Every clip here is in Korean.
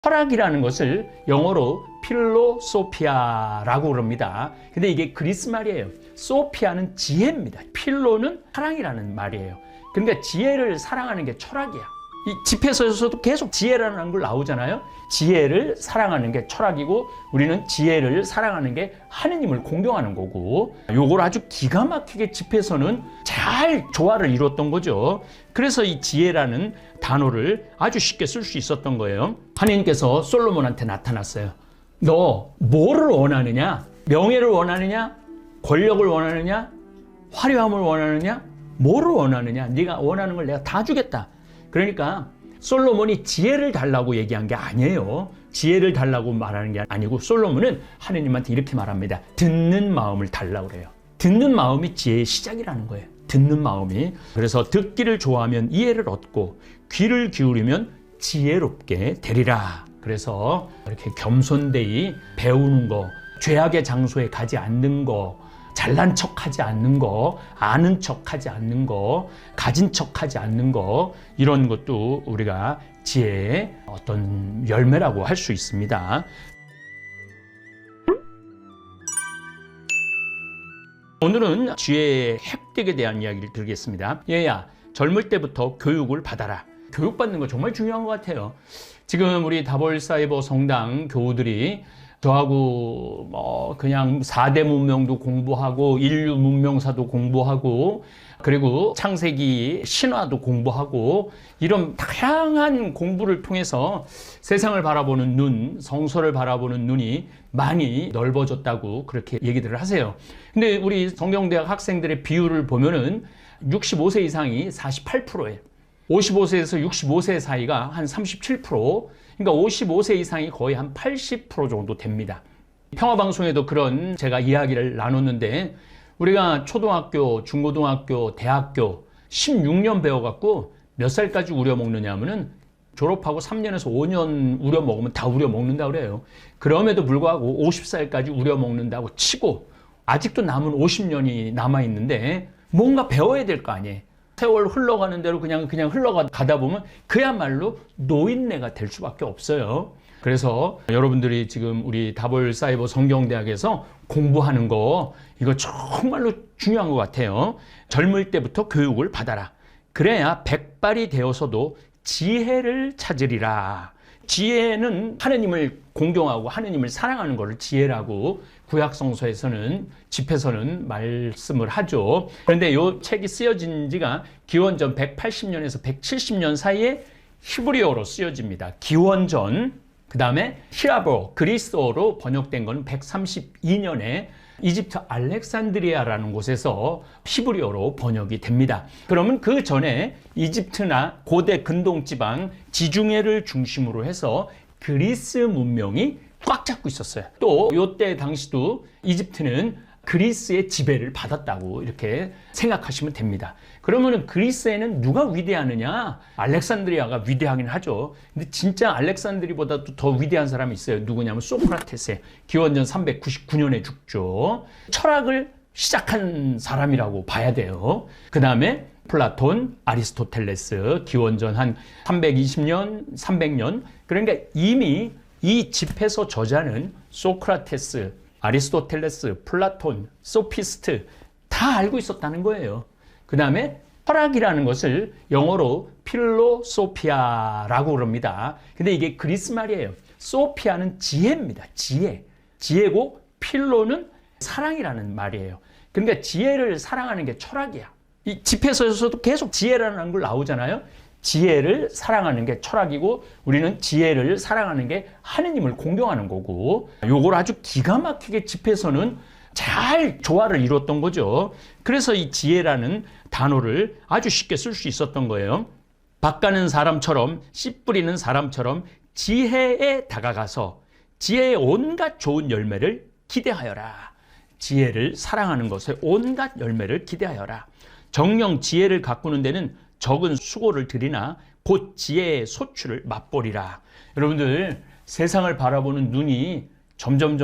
철학이라는 것을 영어로 필로소피아라고 그럽니다. 근데 이게 그리스 말이에요. 소피아는 지혜입니다. 필로는 사랑이라는 말이에요. 그러니까 지혜를 사랑하는 게 철학이야. 이 집회서에서도 계속 지혜라는 걸 나오잖아요. 지혜를 사랑하는 게 철학이고, 우리는 지혜를 사랑하는 게 하느님을 공경하는 거고, 요걸 아주 기가 막히게 집회서는 잘 조화를 이뤘던 거죠. 그래서 이 지혜라는 단어를 아주 쉽게 쓸 수 있었던 거예요. 하느님께서 솔로몬한테 나타났어요. 너 뭐를 원하느냐? 명예를 원하느냐? 권력을 원하느냐? 화려함을 원하느냐? 뭐를 원하느냐? 네가 원하는 걸 내가 다 주겠다. 그러니까 솔로몬이 지혜를 달라고 얘기한 게 아니에요. 지혜를 달라고 말하는 게 아니고, 솔로몬은 하느님한테 이렇게 말합니다. 듣는 마음을 달라고 그래요. 듣는 마음이 지혜의 시작이라는 거예요. 듣는 마음이. 그래서 듣기를 좋아하면 이해를 얻고, 귀를 기울이면 지혜롭게 되리라. 그래서 이렇게 겸손되이 배우는 거, 죄악의 장소에 가지 않는 거, 잘난 척하지 않는 거, 아는 척하지 않는 거, 가진 척하지 않는 거, 이런 것도 우리가 지혜의 어떤 열매라고 할 수 있습니다. 오늘은 지혜의 획득에 대한 이야기를 드리겠습니다. 얘야, 젊을 때부터 교육을 받아라. 교육받는 거 정말 중요한 것 같아요. 지금 우리 다볼사이버 성당 교우들이 저하고 그냥 4대 문명도 공부하고, 인류 문명사도 공부하고, 그리고 창세기 신화도 공부하고, 이런 다양한 공부를 통해서 세상을 바라보는 눈, 성서를 바라보는 눈이 많이 넓어졌다고 그렇게 얘기들을 하세요. 근데 우리 성경대학 학생들의 비율을 보면은 65세 이상이 48%예요. 55세에서 65세 사이가 한 37%, 그러니까 55세 이상이 거의 한 80% 정도 됩니다. 평화방송에도 그런 제가 이야기를 나눴는데, 우리가 초등학교, 중고등학교, 대학교 16년 배워갖고 몇 살까지 우려먹느냐 하면은, 졸업하고 3년에서 5년 우려먹으면 다 우려먹는다고 그래요. 그럼에도 불구하고 50살까지 우려먹는다고 치고, 아직도 남은 50년이 남아있는데 뭔가 배워야 될 거 아니에요. 세월 흘러가는 대로 그냥 흘러가다 보면 그야말로 노인네가 될 수밖에 없어요. 그래서 여러분들이 지금 우리 다볼사이버 성경대학에서 공부하는 거, 이거 정말로 중요한 것 같아요. 젊을 때부터 교육을 받아라. 그래야 백발이 되어서도 지혜를 찾으리라. 지혜는 하느님을 공경하고 하느님을 사랑하는 것을 지혜라고 구약성서에서는, 집에서는 말씀을 하죠. 그런데 이 책이 쓰여진 지가 기원전 180년에서 170년 사이에 히브리어로 쓰여집니다. 기원전, 그 다음에 히라보, 그리스어로 번역된 건 132년에 이집트 알렉산드리아라는 곳에서 히브리어로 번역이 됩니다. 그러면 그 전에 이집트나 고대 근동지방 지중해를 중심으로 해서 그리스 문명이 꽉 잡고 있었어요. 또 이때 당시도 이집트는 그리스의 지배를 받았다고 이렇게 생각하시면 됩니다. 그러면은 그리스에는 누가 위대하느냐? 알렉산드리아가 위대하긴 하죠. 근데 진짜 알렉산드리보다도 더 위대한 사람이 있어요. 누구냐면 소크라테스예요. 기원전 399년에 죽죠. 철학을 시작한 사람이라고 봐야 돼요. 그 다음에 플라톤, 아리스토텔레스, 기원전 한 320년, 300년. 그러니까 이미 이 집에서 저자는 소크라테스, 아리스토텔레스, 플라톤, 소피스트 다 알고 있었다는 거예요. 그 다음에 철학이라는 것을 영어로 필로소피아라고 그럽니다. 근데 이게 그리스 말이에요. 소피아는 지혜입니다. 지혜. 지혜고 필로는 사랑이라는 말이에요. 그러니까 지혜를 사랑하는 게 철학이야. 이 집회서에서도 계속 지혜라는 걸 나오잖아요. 지혜를 사랑하는 게 철학이고, 우리는 지혜를 사랑하는 게 하느님을 공경하는 거고, 요걸 아주 기가 막히게 집회서는 잘 조화를 이뤘던 거죠. 그래서 이 지혜라는 단어를 아주 쉽게 쓸 수 있었던 거예요. 밭 가는 사람처럼, 씨 뿌리는 사람처럼 지혜에 다가가서 지혜의 온갖 좋은 열매를 기대하여라. 지혜를 사랑하는 것에 온갖 열매를 기대하여라. 정녕 지혜를 가꾸는 데는 적은 수고를 들이나 곧 지혜의 소출을 맛보리라. 여러분들, 세상을 바라보는 눈이 점점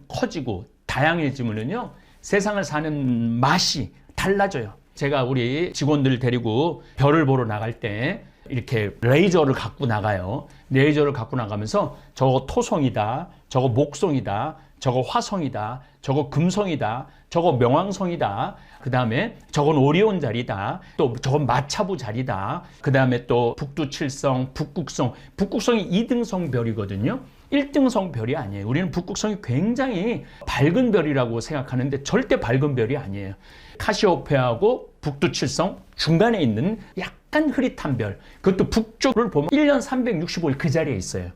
커지고 다양해지면요, 세상을 사는 맛이 달라져요. 제가 우리 직원들 데리고 별을 보러 나갈 때 이렇게 레이저를 갖고 나가요. 레이저를 갖고 나가면서 저거 토성이다, 저거 목성이다, 저거 화성이다, 저거 금성이다, 저거 명왕성이다, 그 다음에 저건 오리온 자리다, 또 저건 마차부 자리다, 그 다음에 또 북두칠성, 북극성, 북극성이 2등성 별이거든요. 1등성 별이 아니에요. 우리는 북극성이 굉장히 밝은 별이라고 생각하는데 절대 밝은 별이 아니에요. 카시오페아하고 북두칠성 중간에 있는 약간 흐릿한 별, 그것도 북쪽을 보면 1년 365일 그 자리에 있어요.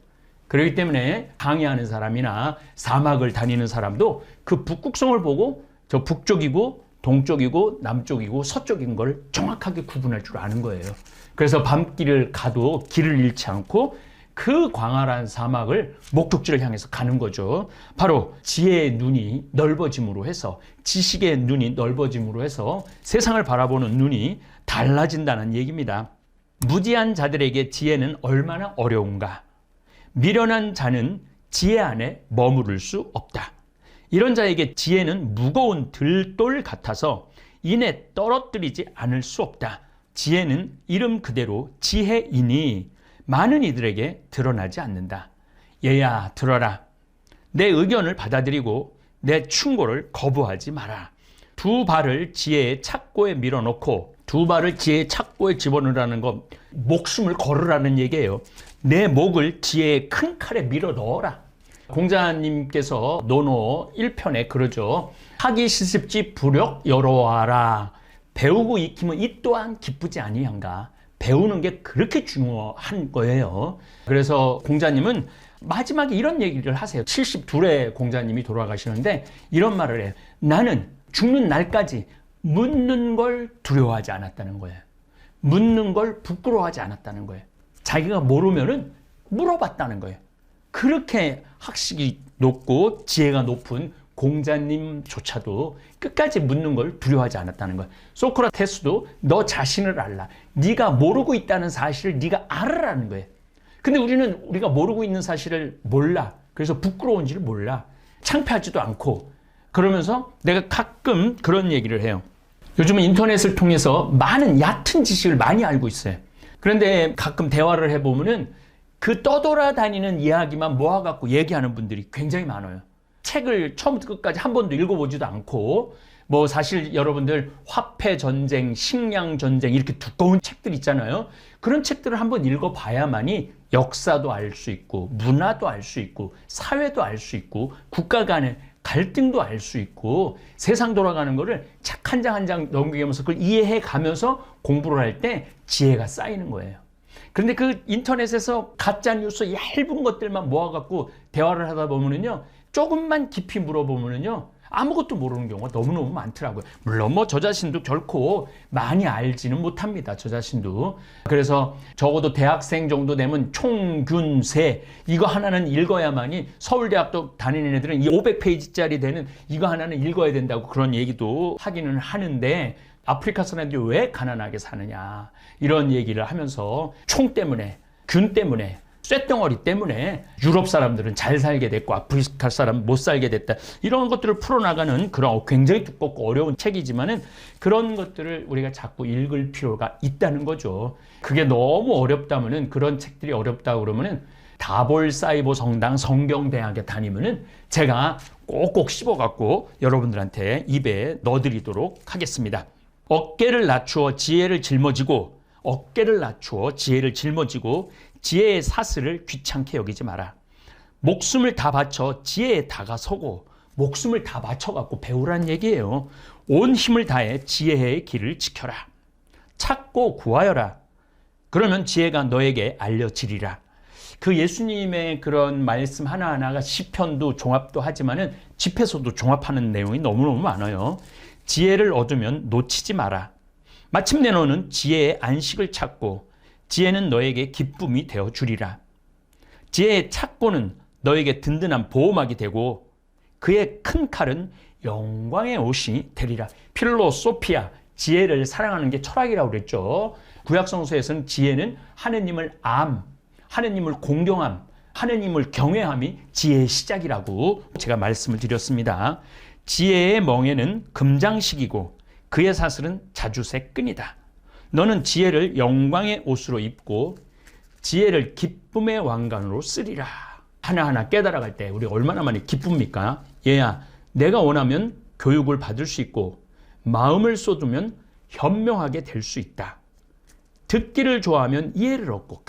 그렇기 때문에 강의하는 사람이나 사막을 다니는 사람도 그 북극성을 보고 저 북쪽이고 동쪽이고 남쪽이고 서쪽인 걸 정확하게 구분할 줄 아는 거예요. 그래서 밤길을 가도 길을 잃지 않고 그 광활한 사막을 목적지를 향해서 가는 거죠. 바로 지혜의 눈이 넓어짐으로 해서, 지식의 눈이 넓어짐으로 해서 세상을 바라보는 눈이 달라진다는 얘기입니다. 무지한 자들에게 지혜는 얼마나 어려운가. 미련한 자는 지혜 안에 머무를 수 없다. 이런 자에게 지혜는 무거운 들돌 같아서 이내 떨어뜨리지 않을 수 없다. 지혜는 이름 그대로 지혜이니 많은 이들에게 드러나지 않는다. 얘야, 들어라. 내 의견을 받아들이고 내 충고를 거부하지 마라. 두 발을 지혜의 착고에 밀어넣고, 두 발을 지혜의 착고에 집어넣으라는 건 목숨을 걸으라는 얘기예요. 내 목을 지혜의 큰 칼에 밀어 넣어라. 공자님께서 논어 1편에 그러죠. 하기 실습지 부력 여러와라. 배우고 익히면 이 또한 기쁘지 아니한가. 배우는 게 그렇게 중요한 거예요. 그래서 공자님은 마지막에 이런 얘기를 하세요. 72회 공자님이 돌아가시는데 이런 말을 해요. 나는 죽는 날까지 묻는 걸 두려워하지 않았다는 거예요. 묻는 걸 부끄러워하지 않았다는 거예요. 자기가 모르면은 물어봤다는 거예요. 그렇게 학식이 높고 지혜가 높은 공자님조차도 끝까지 묻는 걸 두려워하지 않았다는 거예요. 소크라테스도 너 자신을 알라. 네가 모르고 있다는 사실을 네가 알으라는 거예요. 근데 우리가 모르고 있는 사실을 몰라. 그래서 부끄러운지를 몰라. 창피하지도 않고. 그러면서 내가 가끔 그런 얘기를 해요. 요즘은 인터넷을 통해서 많은 얕은 지식을 많이 알고 있어요. 그런데 가끔 대화를 해보면은 그 떠돌아다니는 이야기만 모아갖고 얘기하는 분들이 굉장히 많아요. 책을 처음부터 끝까지 한 번도 읽어보지도 않고, 뭐 사실 여러분들 화폐 전쟁, 식량 전쟁 이렇게 두꺼운 책들 있잖아요. 그런 책들을 한번 읽어봐야만이 역사도 알 수 있고, 문화도 알 수 있고, 사회도 알 수 있고, 국가 간의 갈등도 알 수 있고, 세상 돌아가는 거를 책 한 장 한 장 넘기면서 그걸 이해해 가면서 공부를 할 때 지혜가 쌓이는 거예요. 그런데 그 인터넷에서 가짜 뉴스 얇은 것들만 모아갖고 대화를 하다 보면은요, 조금만 깊이 물어보면은요, 아무것도 모르는 경우가 너무너무 많더라고요. 물론 뭐 저 자신도 결코 많이 알지는 못합니다. 저 자신도. 그래서 적어도 대학생 정도 되면 총균세 이거 하나는 읽어야만이, 서울대학도 다니는 애들은 이 500페이지짜리 되는 이거 하나는 읽어야 된다고 그런 얘기도 하기는 하는데, 아프리카 사람들이 왜 가난하게 사느냐 이런 얘기를 하면서 총 때문에, 균 때문에, 쇳덩어리 때문에 유럽 사람들은 잘 살게 됐고 아프리카 사람은 못 살게 됐다, 이런 것들을 풀어나가는 그런 굉장히 두껍고 어려운 책이지만은 그런 것들을 우리가 자꾸 읽을 필요가 있다는 거죠. 그게 너무 어렵다면은, 그런 책들이 어렵다 그러면은 다볼사이버 성당 성경대학에 다니면은 제가 꼭꼭 씹어갖고 여러분들한테 입에 넣어드리도록 하겠습니다. 어깨를 낮추어 지혜를 짊어지고, 어깨를 낮추어 지혜를 짊어지고 지혜의 사슬을 귀찮게 여기지 마라. 목숨을 다 바쳐 지혜에 다가서고, 목숨을 다 바쳐갖고 배우라는 얘기예요. 온 힘을 다해 지혜의 길을 지켜라. 찾고 구하여라. 그러면 지혜가 너에게 알려지리라. 그 예수님의 그런 말씀 하나하나가 시편도 종합도 하지만은 집에서도 종합하는 내용이 너무너무 많아요. 지혜를 얻으면 놓치지 마라. 마침내 너는 지혜의 안식을 찾고 지혜는 너에게 기쁨이 되어 주리라. 지혜의 찾고는 너에게 든든한 보호막이 되고 그의 큰 칼은 영광의 옷이 되리라. 필로소피아, 지혜를 사랑하는 게 철학이라고 그랬죠. 구약성서에서는 지혜는 하느님을 하느님을 공경함, 하느님을 경외함이 지혜의 시작이라고 제가 말씀을 드렸습니다. 지혜의 멍에는 금장식이고 그의 사슬은 자주색 끈이다. 너는 지혜를 영광의 옷으로 입고 지혜를 기쁨의 왕관으로 쓰리라. 하나하나 깨달아갈 때 우리 얼마나 많이 기쁩니까? 얘야, 내가 원하면 교육을 받을 수 있고 마음을 쏟으면 현명하게 될 수 있다. 듣기를 좋아하면 이해를 얻고,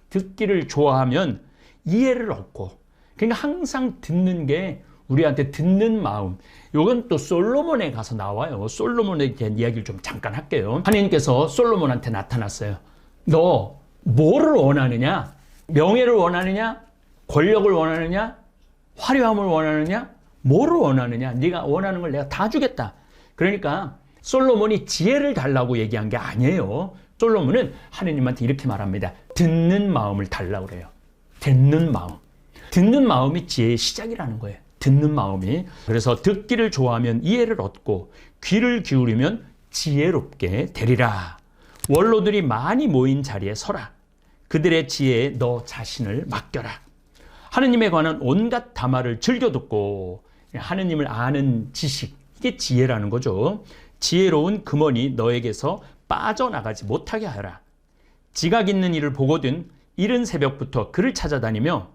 듣기를 좋아하면 이해를 얻고. 그러니까 항상 듣는 게 우리한테 듣는 마음. 이건 또 솔로몬에 가서 나와요. 솔로몬에 대한 이야기를 좀 잠깐 할게요. 하나님께서 솔로몬한테 나타났어요. 너 뭐를 원하느냐? 명예를 원하느냐? 권력을 원하느냐? 화려함을 원하느냐? 뭐를 원하느냐? 네가 원하는 걸 내가 다 주겠다. 그러니까 솔로몬이 지혜를 달라고 얘기한 게 아니에요. 솔로몬은 하느님한테 이렇게 말합니다. 듣는 마음을 달라고 그래요. 듣는 마음. 듣는 마음이 지혜의 시작이라는 거예요. 듣는 마음이. 그래서 듣기를 좋아하면 이해를 얻고 귀를 기울이면 지혜롭게 되리라. 원로들이 많이 모인 자리에 서라. 그들의 지혜에 너 자신을 맡겨라. 하느님에 관한 온갖 담화를 즐겨 듣고 하느님을 아는 지식, 이게 지혜라는 거죠. 지혜로운 금원이 너에게서 빠져나가지 못하게 하여라. 지각 있는 일을 보거든 이른 새벽부터 그를 찾아다니며.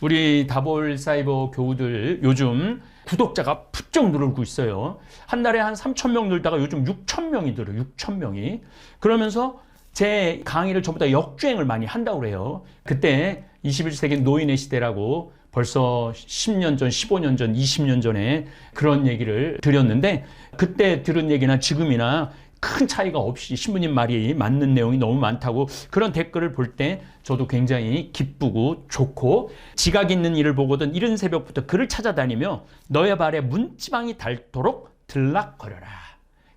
우리 다볼 사이버 교우들 요즘 구독자가 부쩍 늘고 있어요. 한 달에 한 3,000명 늘다가 요즘 6,000명이 늘어요. 6,000명이. 그러면서 제 강의를 전부 다 역주행을 많이 한다고 그래요. 그때 21세기 노인의 시대라고 벌써 10년 전, 15년 전, 20년 전에 그런 얘기를 드렸는데, 그때 들은 얘기나 지금이나 큰 차이가 없이 신부님 말이 맞는 내용이 너무 많다고 그런 댓글을 볼 때 저도 굉장히 기쁘고 좋고, 지각 있는 일을 보거든 이른 새벽부터 그를 찾아다니며 너의 발에 문지방이 닳도록 들락거려라.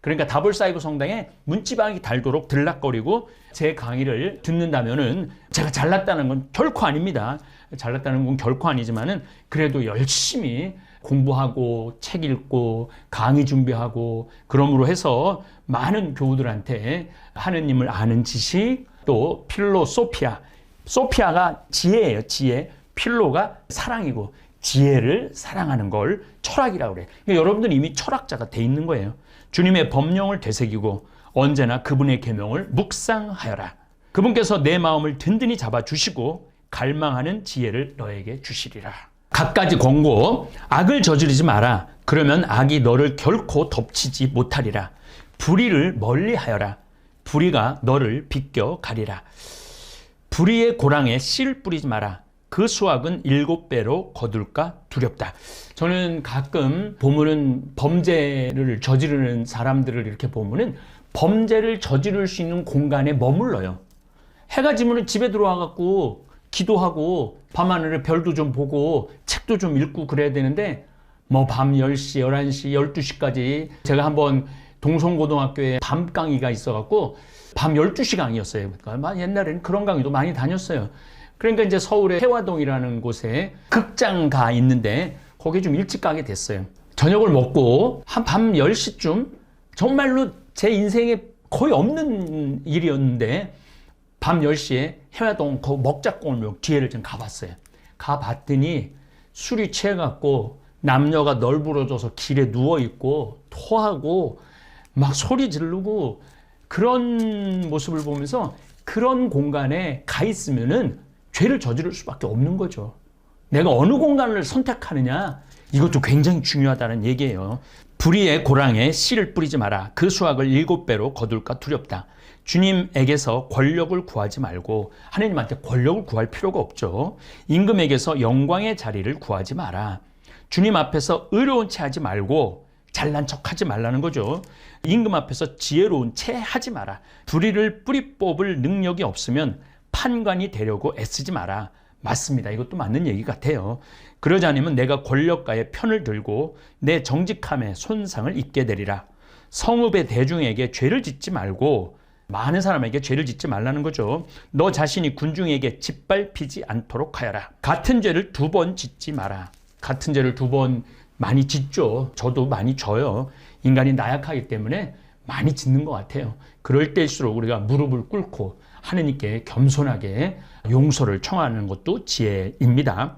그러니까 다볼사이버 성당에 문지방이 닳도록 들락거리고 제 강의를 듣는다면은 제가 잘났다는 건 결코 아닙니다. 잘났다는 건 결코 아니지만은 그래도 열심히 공부하고 책 읽고 강의 준비하고 그럼으로 해서 많은 교우들한테 하느님을 아는 지식, 또 필로소피아, 소피아가 지혜예요. 지혜. 필로가 사랑이고 지혜를 사랑하는 걸 철학이라고 그래요. 그러니까 여러분들은 이미 철학자가 돼 있는 거예요. 주님의 법령을 되새기고 언제나 그분의 계명을 묵상하여라. 그분께서 내 마음을 든든히 잡아주시고 갈망하는 지혜를 너에게 주시리라. 갖가지 권고, 악을 저지르지 마라. 그러면 악이 너를 결코 덮치지 못하리라. 불의를 멀리하여라. 불의가 너를 비껴 가리라. 불의의 고랑에 씨 뿌리지 마라. 그 수확은 7배로 거둘까 두렵다. 저는 가끔 보면은 범죄를 저지르는 사람들을 이렇게 보면은 범죄를 저지를 수 있는 공간에 머물러요. 해가 지면은 집에 들어와 갖고 기도하고 밤하늘에 별도 좀 보고 책도 좀 읽고 그래야 되는데 뭐 밤 10시, 11시, 12시까지 제가 한번 동성고등학교에 밤 강의가 있어갖고 밤 12시 강의였어요. 그러니까 옛날에는 그런 강의도 많이 다녔어요. 그러니까 이제 서울의 해화동이라는 곳에 극장가 있는데 거기에 좀 일찍 가게 됐어요. 저녁을 먹고 한 밤 10시쯤 정말로 제 인생에 거의 없는 일이었는데 밤 10시에 해화동 그 먹자골목 뒤에를 좀 가봤어요. 가봤더니 술이 취해갖고 남녀가 널브러져서 길에 누워있고 토하고 막 소리 지르고 그런 모습을 보면서 그런 공간에 가 있으면은 죄를 저지를 수밖에 없는 거죠. 내가 어느 공간을 선택하느냐, 이것도 굉장히 중요하다는 얘기예요. 불의의 고랑에 씨를 뿌리지 마라. 그 수확을 7배로 거둘까 두렵다. 주님에게서 권력을 구하지 말고, 하나님한테 권력을 구할 필요가 없죠. 임금에게서 영광의 자리를 구하지 마라. 주님 앞에서 의로운 채 하지 말고 잘난 척 하지 말라는 거죠. 임금 앞에서 지혜로운 채 하지 마라. 불의를 뿌리 뽑을 능력이 없으면 판관이 되려고 애쓰지 마라. 맞습니다. 이것도 맞는 얘기 같아요. 그러지 않으면 내가 권력가의 편을 들고 내 정직함에 손상을 입게 되리라. 성읍의 대중에게 죄를 짓지 말고, 많은 사람에게 죄를 짓지 말라는 거죠. 너 자신이 군중에게 짓밟히지 않도록 하여라. 같은 죄를 2번 짓지 마라. 같은 죄를 2번 많이 짓죠. 저도 많이 져요. 인간이 나약하기 때문에 많이 짓는 것 같아요. 그럴 때일수록 우리가 무릎을 꿇고 하느님께 겸손하게 용서를 청하는 것도 지혜입니다.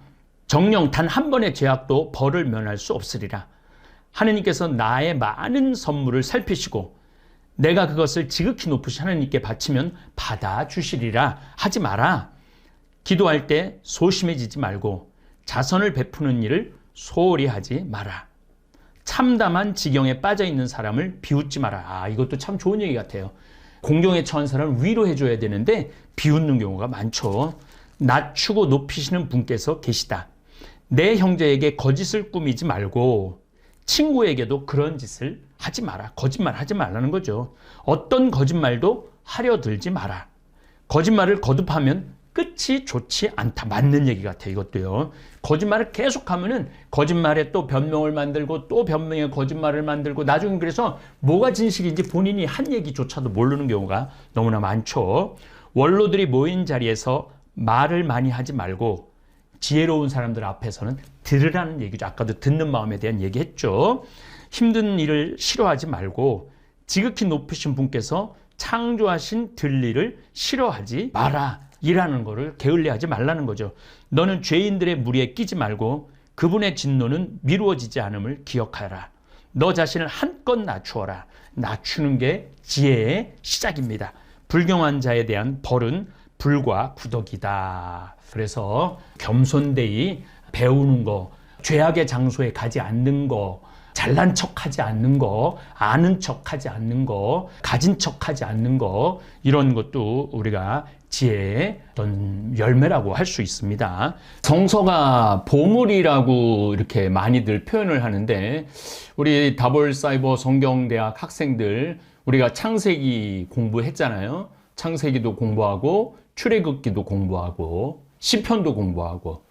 정령 단 한 번의 죄악도 벌을 면할 수 없으리라. 하느님께서 나의 많은 선물을 살피시고 내가 그것을 지극히 높으신 하나님께 바치면 받아주시리라 하지 마라. 기도할 때 소심해지지 말고 자선을 베푸는 일을 소홀히 하지 마라. 참담한 지경에 빠져 있는 사람을 비웃지 마라. 이것도 참 좋은 얘기 같아요. 공경에 처한 사람을 위로해줘야 되는데 비웃는 경우가 많죠. 낮추고 높이시는 분께서 계시다. 내 형제에게 거짓을 꾸미지 말고 친구에게도 그런 짓을 하지 마라. 거짓말 하지 말라는 거죠. 어떤 거짓말도 하려 들지 마라. 거짓말을 거듭하면 끝이 좋지 않다. 맞는 얘기 같아요. 이것도요. 거짓말을 계속하면은 거짓말에 또 변명을 만들고 또 변명에 거짓말을 만들고 나중에 그래서 뭐가 진실인지 본인이 한 얘기조차도 모르는 경우가 너무나 많죠. 원로들이 모인 자리에서 말을 많이 하지 말고 지혜로운 사람들 앞에서는 들으라는 얘기죠. 아까도 듣는 마음에 대한 얘기했죠. 힘든 일을 싫어하지 말고 지극히 높으신 분께서 창조하신 들일을 싫어하지 마라. 이라는 거를 게을리하지 말라는 거죠. 너는 죄인들의 무리에 끼지 말고 그분의 진노는 미루어지지 않음을 기억하라. 너 자신을 한껏 낮추어라. 낮추는 게 지혜의 시작입니다. 불경한 자에 대한 벌은 불과 구덕이다. 그래서 겸손되이 배우는 거, 죄악의 장소에 가지 않는 거, 잘난 척하지 않는 거, 아는 척하지 않는 거, 가진 척하지 않는 거, 이런 것도 우리가 지혜의 어떤 열매라고 할 수 있습니다. 성서가 보물이라고 이렇게 많이들 표현을 하는데 우리 다볼사이버 성경대학 학생들 우리가 창세기 공부했잖아요. 창세기도 공부하고 출애굽기도 공부하고 시편도 공부하고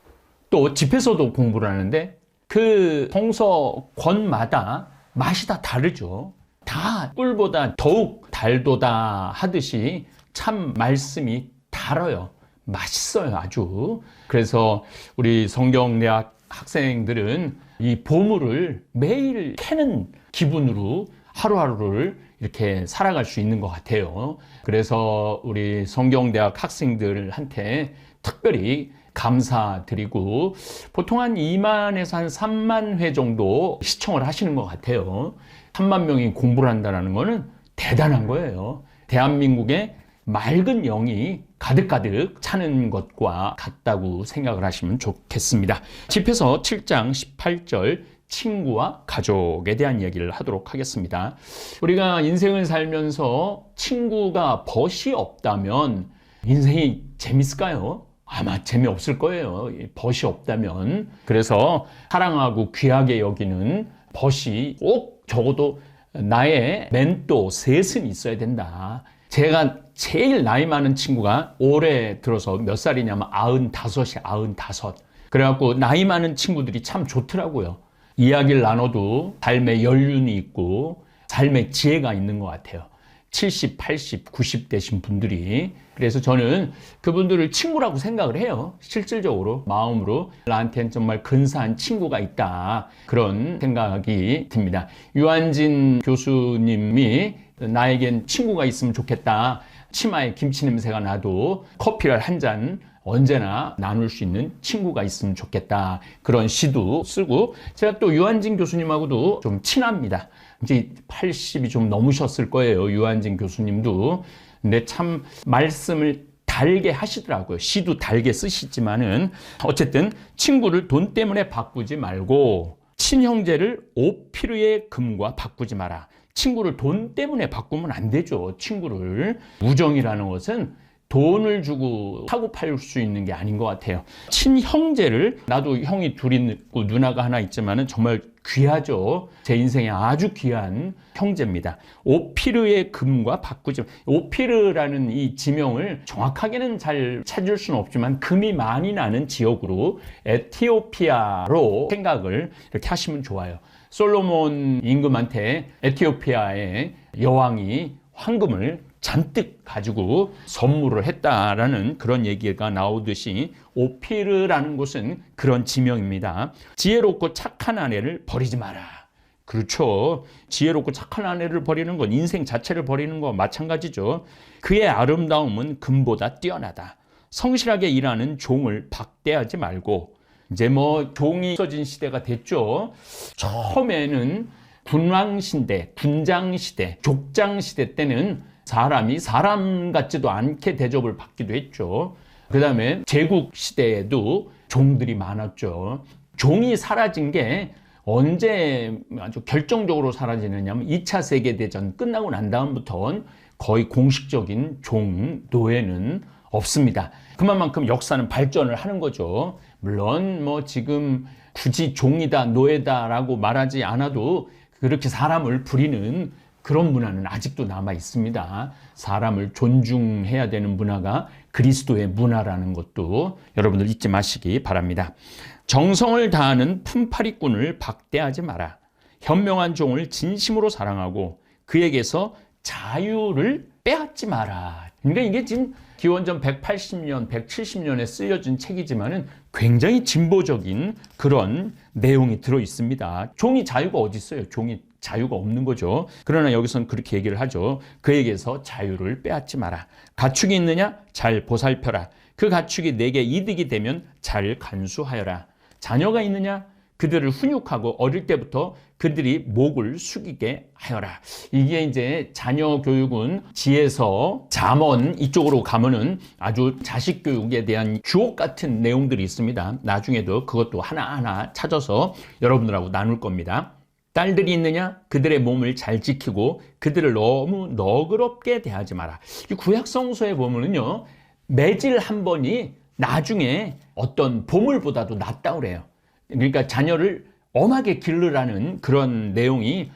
또 집에서도 공부를 하는데 그 성서권마다 맛이 다 다르죠. 다 꿀보다 더욱 달도다 하듯이 참 말씀이 달아요. 맛있어요, 아주. 그래서 우리 성경대학 학생들은 이 보물을 매일 캐는 기분으로 하루하루를 이렇게 살아갈 수 있는 것 같아요. 그래서 우리 성경대학 학생들한테 특별히 감사드리고 보통 한 2만에서 한 3만 회 정도 시청을 하시는 것 같아요. 3만 명이 공부를 한다는 거는 대단한 거예요. 대한민국의 맑은 영이 가득가득 차는 것과 같다고 생각을 하시면 좋겠습니다. 집에서 7장 18절 친구와 가족에 대한 이야기를 하도록 하겠습니다. 우리가 인생을 살면서 친구가 벗이 없다면 인생이 재밌을까요? 아마 재미없을 거예요. 벗이 없다면. 그래서 사랑하고 귀하게 여기는 벗이 꼭 적어도 나의 멘토, 셋은 있어야 된다. 제가 제일 나이 많은 친구가 올해 들어서 몇 살이냐면 95이야, 95. 그래갖고 나이 많은 친구들이 참 좋더라고요. 이야기를 나눠도 삶의 연륜이 있고 삶의 지혜가 있는 것 같아요. 70, 80, 90 되신 분들이. 그래서 저는 그분들을 친구라고 생각을 해요. 실질적으로 마음으로 나한테는 정말 근사한 친구가 있다. 그런 생각이 듭니다. 유한진 교수님이 나에겐 친구가 있으면 좋겠다. 치마에 김치 냄새가 나도 커피를 한 잔 언제나 나눌 수 있는 친구가 있으면 좋겠다. 그런 시도 쓰고 제가 또 유한진 교수님하고도 좀 친합니다. 이제 80이 좀 넘으셨을 거예요. 유한진 교수님도. 근데 참 말씀을 달게 하시더라고요. 시도 달게 쓰시지만은 어쨌든 친구를 돈 때문에 바꾸지 말고 친형제를 오피르의 금과 바꾸지 마라. 친구를 돈 때문에 바꾸면 안 되죠. 친구를. 우정이라는 것은 돈을 주고 사고 팔 수 있는 게 아닌 것 같아요. 친형제를, 나도 형이 둘이 있고 누나가 하나 있지만은 정말 귀하죠. 제 인생에 아주 귀한 형제입니다. 오피르의 금과 바꾸지. 오피르라는 이 지명을 정확하게는 잘 찾을 수는 없지만 금이 많이 나는 지역으로 에티오피아로 생각을 이렇게 하시면 좋아요. 솔로몬 임금한테 에티오피아의 여왕이 황금을 잔뜩 가지고 선물을 했다라는 그런 얘기가 나오듯이 오피르라는 곳은 그런 지명입니다. 지혜롭고 착한 아내를 버리지 마라. 그렇죠. 지혜롭고 착한 아내를 버리는 건 인생 자체를 버리는 거와 마찬가지죠. 그의 아름다움은 금보다 뛰어나다. 성실하게 일하는 종을 박대하지 말고 이제 뭐 종이 없어진 시대가 됐죠. 처음에는 군왕시대, 군장시대, 족장시대 때는 사람이 사람 같지도 않게 대접을 받기도 했죠. 그 다음에 제국시대에도 종들이 많았죠. 종이 사라진 게 언제 아주 결정적으로 사라지느냐면 2차 세계대전 끝나고 난 다음부터는 거의 공식적인 종, 노예는 없습니다. 그만큼 역사는 발전을 하는 거죠. 물론 뭐 지금 굳이 종이다, 노예다라고 말하지 않아도 그렇게 사람을 부리는 그런 문화는 아직도 남아 있습니다. 사람을 존중해야 되는 문화가 그리스도의 문화라는 것도 여러분들 잊지 마시기 바랍니다. 정성을 다하는 품팔이꾼을 박대하지 마라. 현명한 종을 진심으로 사랑하고 그에게서 자유를 빼앗지 마라. 그러니까 이게 지금 기원전 180년, 170년에 쓰여진 책이지만은 굉장히 진보적인 그런 내용이 들어 있습니다. 종이 자유가 어디 있어요? 종이 자유가 없는 거죠. 그러나 여기서는 그렇게 얘기를 하죠. 그에게서 자유를 빼앗지 마라. 가축이 있느냐? 잘 보살펴라. 그 가축이 내게 이득이 되면 잘 간수하여라. 자녀가 있느냐? 그들을 훈육하고 어릴 때부터 그들이 목을 숙이게 하여라. 이게 이제 자녀 교육은 지에서 잠언 이쪽으로 가면은 아주 자식 교육에 대한 주옥 같은 내용들이 있습니다. 나중에도 그것도 하나하나 찾아서 여러분들하고 나눌 겁니다. 딸들이 있느냐? 그들의 몸을 잘 지키고 그들을 너무 너그럽게 대하지 마라. 이 구약성서에 보면은요, 매질 한 번이 나중에 어떤 보물보다도 낫다고 그래요. 그러니까 자녀를 엄하게 기르라는 그런 내용이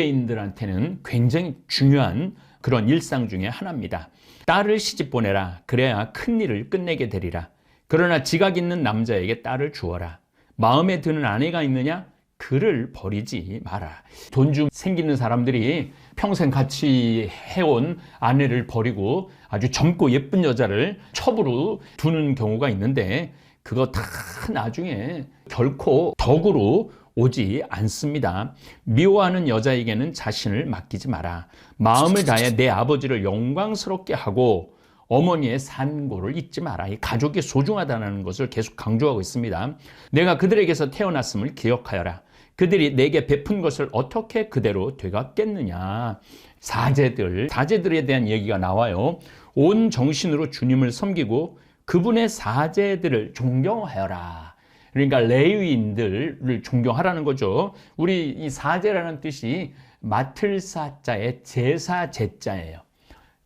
유대인들한테는 굉장히 중요한 그런 일상 중에 하나입니다. 딸을 시집 보내라. 그래야 큰 일을 끝내게 되리라. 그러나 지각 있는 남자에게 딸을 주어라. 마음에 드는 아내가 있느냐? 그를 버리지 마라. 돈 좀 생기는 사람들이 평생 같이 해온 아내를 버리고 아주 젊고 예쁜 여자를 첩으로 두는 경우가 있는데 그거 다 나중에 결코 덕으로 오지 않습니다. 미워하는 여자에게는 자신을 맡기지 마라. 마음을 다해 내 아버지를 영광스럽게 하고 어머니의 산고를 잊지 마라. 이 가족이 소중하다는 것을 계속 강조하고 있습니다. 내가 그들에게서 태어났음을 기억하여라. 그들이 내게 베푼 것을 어떻게 그대로 되갚겠느냐. 사제들에 대한 얘기가 나와요. 온 정신으로 주님을 섬기고 그분의 사제들을 존경하여라. 그러니까 레위인들을 존경하라는 거죠. 우리 이 사제라는 뜻이 맡을 사자의 제사 제자예요.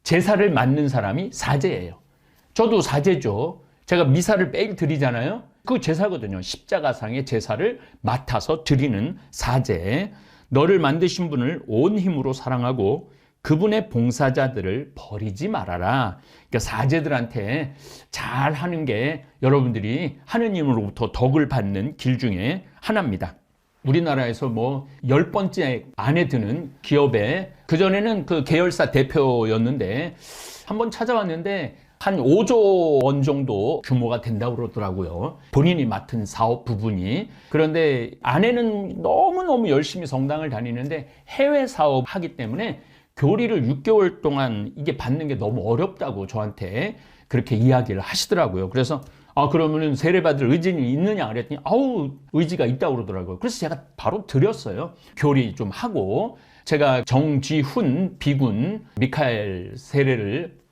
제사를 맡는 사람이 사제예요. 저도 사제죠. 제가 미사를 매일 드리잖아요. 그 제사거든요. 십자가상의 제사를 맡아서 드리는 사제. 너를 만드신 분을 온 힘으로 사랑하고 그분의 봉사자들을 버리지 말아라. 그러니까 사제들한테 잘 하는 게 여러분들이 하느님으로부터 덕을 받는 길 중에 하나입니다. 우리나라에서 뭐 10번째 안에 드는 기업에 그전에는 그 계열사 대표였는데 한번 찾아왔는데 한 5조 원 정도 규모가 된다고 그러더라고요. 본인이 맡은 사업 부분이. 그런데 아내는 너무너무 열심히 성당을 다니는데 해외 사업 하기 때문에 교리를 6개월 동안 이게 받는 게 너무 어렵다고 저한테 그렇게 이야기를 하시더라고요. 그래서 그러면은 세례받을 의지는 있느냐 그랬더니 의지가 있다고 그러더라고요. 그래서 제가 바로 드렸어요. 교리 좀 하고 제가 정쥐훈 비군 미카엘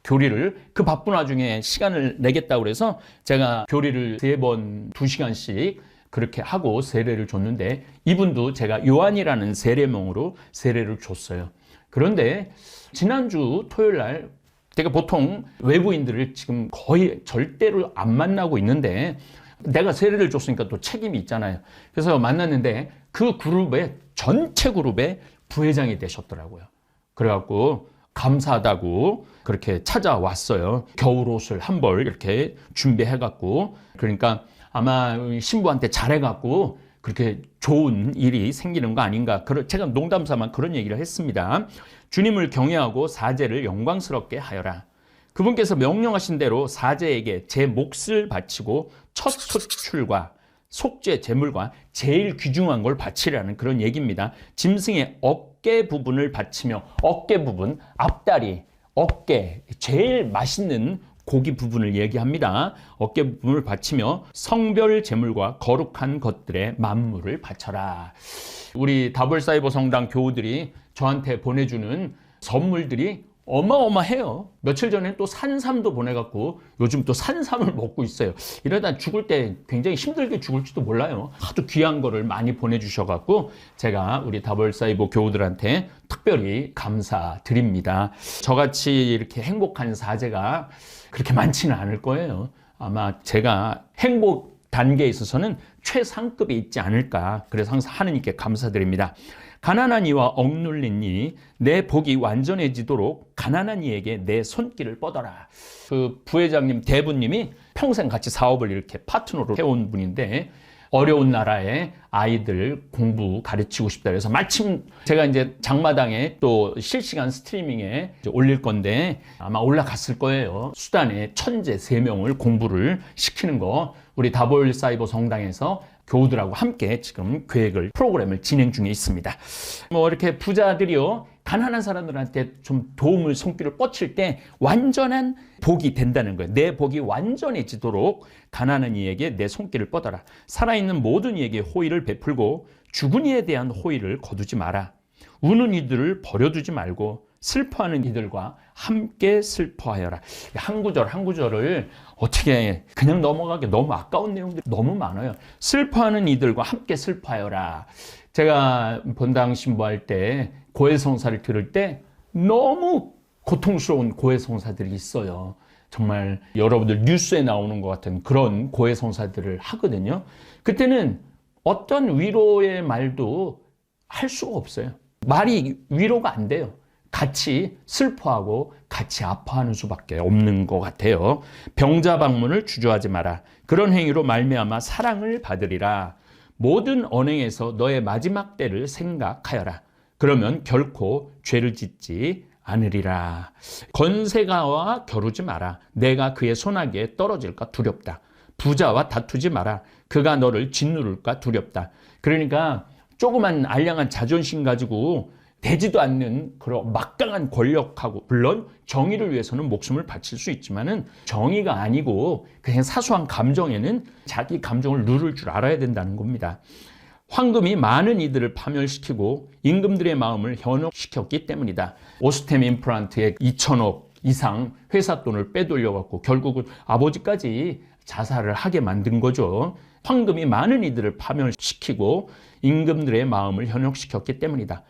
교리를 그 바쁜 와중에 시간을 내겠다고 그래서 제가 교리를 3번 2시간씩 그렇게 하고 세례를 줬는데 이분도 제가 요한이라는 세례명으로 세례를 줬어요. 그런데 지난주 토요일 날 제가 보통 외부인들을 지금 거의 절대로 안 만나고 있는데 내가 세례를 줬으니까 또 책임이 있잖아요. 그래서 만났는데 그 전체 그룹의 부회장이 되셨더라고요. 그래갖고 감사하다고 그렇게 찾아왔어요. 겨울옷을 한 벌 이렇게 준비해갖고 그러니까 아마 신부한테 잘해갖고 그렇게 좋은 일이 생기는 거 아닌가. 제가 농담삼아 그런 얘기를 했습니다. 주님을 경외하고 사제를 영광스럽게 하여라. 그분께서 명령하신 대로 사제에게 제 몫을 바치고 첫 소출과 속죄 제물과 제일 귀중한 걸 바치라는 그런 얘기입니다. 짐승의 어깨 부분을 바치며 어깨 부분, 앞다리, 어깨, 제일 맛있는 고기 부분을 얘기합니다. 어깨 부분을 바치며 성별 제물과 거룩한 것들의 만물을 바쳐라. 우리 다볼사이버 성당 교우들이 저한테 보내주는 선물들이 어마어마해요. 며칠 전에 또 산삼도 보내갖고 요즘 또 산삼을 먹고 있어요. 이러다 죽을 때 굉장히 힘들게 죽을지도 몰라요. 하도 귀한 거를 많이 보내주셔갖고 제가 우리 다볼사이버 교우들한테 특별히 감사드립니다. 저같이 이렇게 행복한 사제가 그렇게 많지는 않을 거예요. 아마 제가 행복 단계에 있어서는 최상급에 있지 않을까. 그래서 항상 하느님께 감사드립니다. 가난한 이와 억눌린 이, 내 복이 완전해지도록 가난한 이에게 내 손길을 뻗어라. 그 부회장님, 대부님이 평생 같이 사업을 이렇게 파트너로 해온 분인데 어려운 나라에 아이들 공부 가르치고 싶다 그래서 마침 제가 이제 장마당에 또 실시간 스트리밍에 올릴 건데 아마 올라갔을 거예요. 수단에 천재 3명을 공부를 시키는 거 우리 다볼사이버 성당에서 교우들하고 함께 지금 프로그램을 진행 중에 있습니다. 뭐 이렇게 부자들이요, 가난한 사람들한테 좀 도움을 손길을 뻗칠 때 완전한 복이 된다는 거예요. 내 복이 완전해지도록 가난한 이에게 내 손길을 뻗어라. 살아있는 모든 이에게 호의를 베풀고 죽은 이에 대한 호의를 거두지 마라. 우는 이들을 버려두지 말고 슬퍼하는 이들과 함께 슬퍼하여라. 한 구절 한 구절을 어떻게 그냥 넘어가기 너무 아까운 내용들이 너무 많아요. 슬퍼하는 이들과 함께 슬퍼하여라. 제가 본당 신부할 때 고해성사를 들을 때 너무 고통스러운 고해성사들이 있어요. 정말 여러분들 뉴스에 나오는 것 같은 그런 고해성사들을 하거든요. 그때는 어떤 위로의 말도 할 수가 없어요. 말이 위로가 안 돼요. 같이 슬퍼하고 같이 아파하는 수밖에 없는 것 같아요. 병자 방문을 주저하지 마라. 그런 행위로 말미암아 사랑을 받으리라. 모든 언행에서 너의 마지막 때를 생각하여라. 그러면 결코 죄를 짓지 않으리라. 건세가와 겨루지 마라. 내가 그의 손아귀에 떨어질까 두렵다. 부자와 다투지 마라. 그가 너를 짓누를까 두렵다. 그러니까 조그만 알량한 자존심 가지고 되지도 않는 그런 막강한 권력하고, 물론 정의를 위해서는 목숨을 바칠 수 있지만은 정의가 아니고 그냥 사소한 감정에는 자기 감정을 누를 줄 알아야 된다는 겁니다. 황금이 많은 이들을 파멸시키고 임금들의 마음을 현혹시켰기 때문이다. 오스템 임플란트의 2천억 이상 회사 돈을 빼돌려갖고 결국은 아버지까지 자살을 하게 만든 거죠. 황금이 많은 이들을 파멸시키고 임금들의 마음을 현혹시켰기 때문이다.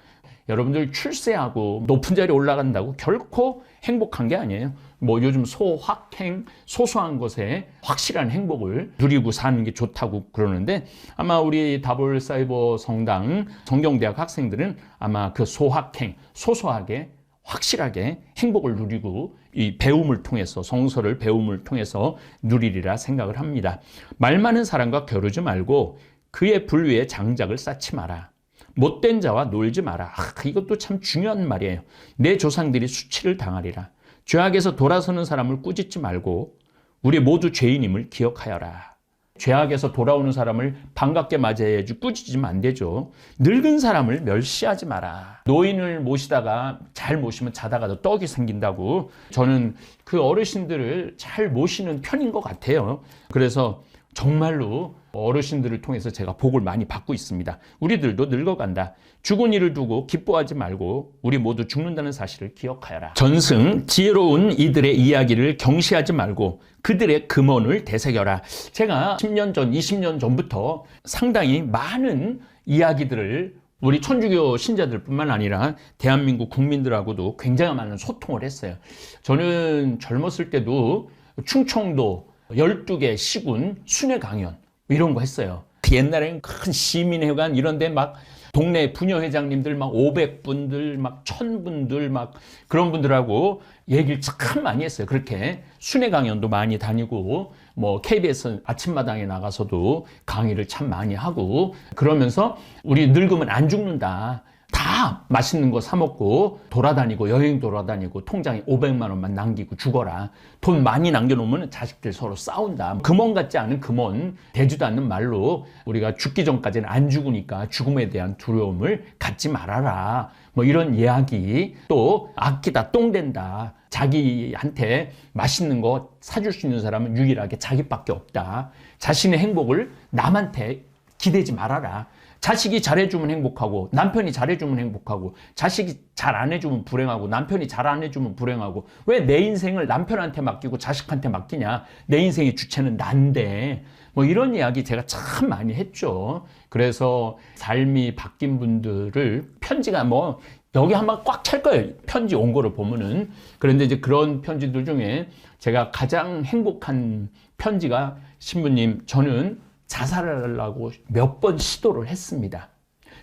여러분들 출세하고 높은 자리에 올라간다고 결코 행복한 게 아니에요. 뭐 요즘 소확행, 소소한 것에 확실한 행복을 누리고 사는 게 좋다고 그러는데 아마 우리 다볼사이버 성당 성경대학 학생들은 아마 그 소확행, 소소하게 확실하게 행복을 누리고 이 배움을 통해서, 성서를 배움을 통해서 누리리라 생각을 합니다. 말 많은 사람과 겨루지 말고 그의 불 위에 장작을 쌓지 마라. 못된 자와 놀지 마라. 이것도 참 중요한 말이에요. 내 조상들이 수치를 당하리라. 죄악에서 돌아서는 사람을 꾸짖지 말고 우리 모두 죄인임을 기억하여라. 죄악에서 돌아오는 사람을 반갑게 맞이해야지 꾸짖으면 안 되죠. 늙은 사람을 멸시하지 마라. 노인을 모시다가 잘 모시면 자다가도 떡이 생긴다고. 저는 그 어르신들을 잘 모시는 편인 것 같아요. 그래서 정말로 어르신들을 통해서 제가 복을 많이 받고 있습니다. 우리들도 늙어간다. 죽은 이를 두고 기뻐하지 말고 우리 모두 죽는다는 사실을 기억하여라. 전승, 지혜로운 이들의 이야기를 경시하지 말고 그들의 금언을 되새겨라. 제가 10년 전, 20년 전부터 상당히 많은 이야기들을 우리 천주교 신자들뿐만 아니라 대한민국 국민들하고도 굉장히 많은 소통을 했어요. 저는 젊었을 때도 충청도 12개 시군 순회 강연 이런 거 했어요. 옛날에는 큰 시민회관 이런 데 막 동네 부녀회장님들 막 500분들 막 1000분들 막 그런 분들하고 얘기를 참 많이 했어요. 그렇게 순회 강연도 많이 다니고 뭐 KBS 아침마당에 나가서도 강의를 참 많이 하고 그러면서 우리 늙으면 안 죽는다. 다 다 맛있는 거 사 먹고 돌아다니고 여행 돌아다니고 통장에 500만 원만 남기고 죽어라. 돈 많이 남겨놓으면 자식들 서로 싸운다. 금원 같지 않은 금원, 되지도 않는 말로 우리가 죽기 전까지는 안 죽으니까 죽음에 대한 두려움을 갖지 말아라. 뭐 이런 이야기. 또 아끼다 똥 된다. 자기한테 맛있는 거 사줄 수 있는 사람은 유일하게 자기밖에 없다. 자신의 행복을 남한테 기대지 말아라. 자식이 잘해주면 행복하고 남편이 잘해주면 행복하고 자식이 잘 안 해주면 불행하고 남편이 잘 안 해주면 불행하고 왜 내 인생을 남편한테 맡기고 자식한테 맡기냐. 내 인생의 주체는 난데. 뭐 이런 이야기 제가 참 많이 했죠. 그래서 삶이 바뀐 분들을 편지가 뭐 여기 한번 꽉 찰 거예요. 편지 온 거를 보면은. 그런데 이제 그런 편지들 중에 제가 가장 행복한 편지가 신부님, 저는 자살을 하려고 몇 번 시도를 했습니다.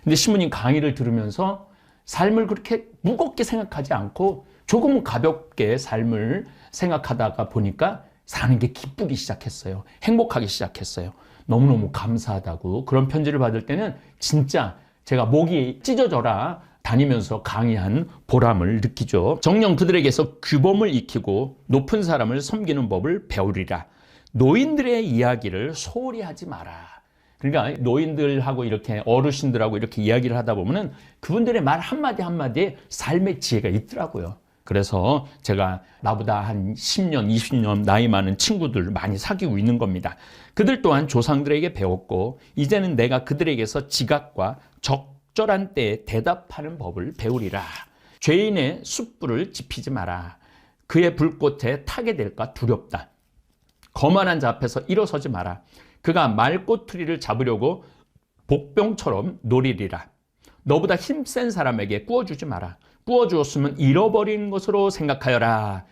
근데 신부님 강의를 들으면서 삶을 그렇게 무겁게 생각하지 않고 조금 가볍게 삶을 생각하다가 보니까 사는 게 기쁘기 시작했어요. 행복하기 시작했어요. 너무너무 감사하다고. 그런 편지를 받을 때는 진짜 제가 목이 찢어져라 다니면서 강의한 보람을 느끼죠. 정녕 그들에게서 규범을 익히고 높은 사람을 섬기는 법을 배우리라. 노인들의 이야기를 소홀히 하지 마라. 그러니까 노인들하고 이렇게 어르신들하고 이렇게 이야기를 하다 보면은 그분들의 말 한마디 한마디에 삶의 지혜가 있더라고요. 그래서 제가 나보다 한 10년, 20년 나이 많은 친구들 많이 사귀고 있는 겁니다. 그들 또한 조상들에게 배웠고 이제는 내가 그들에게서 지각과 적절한 때에 대답하는 법을 배우리라. 죄인의 숯불을 지피지 마라. 그의 불꽃에 타게 될까 두렵다. 거만한 자 앞에서 일어서지 마라. 그가 말꼬투리를 잡으려고 복병처럼 노리리라. 너보다 힘센 사람에게 구워주지 마라. 구워주었으면 잃어버린 것으로 생각하여라.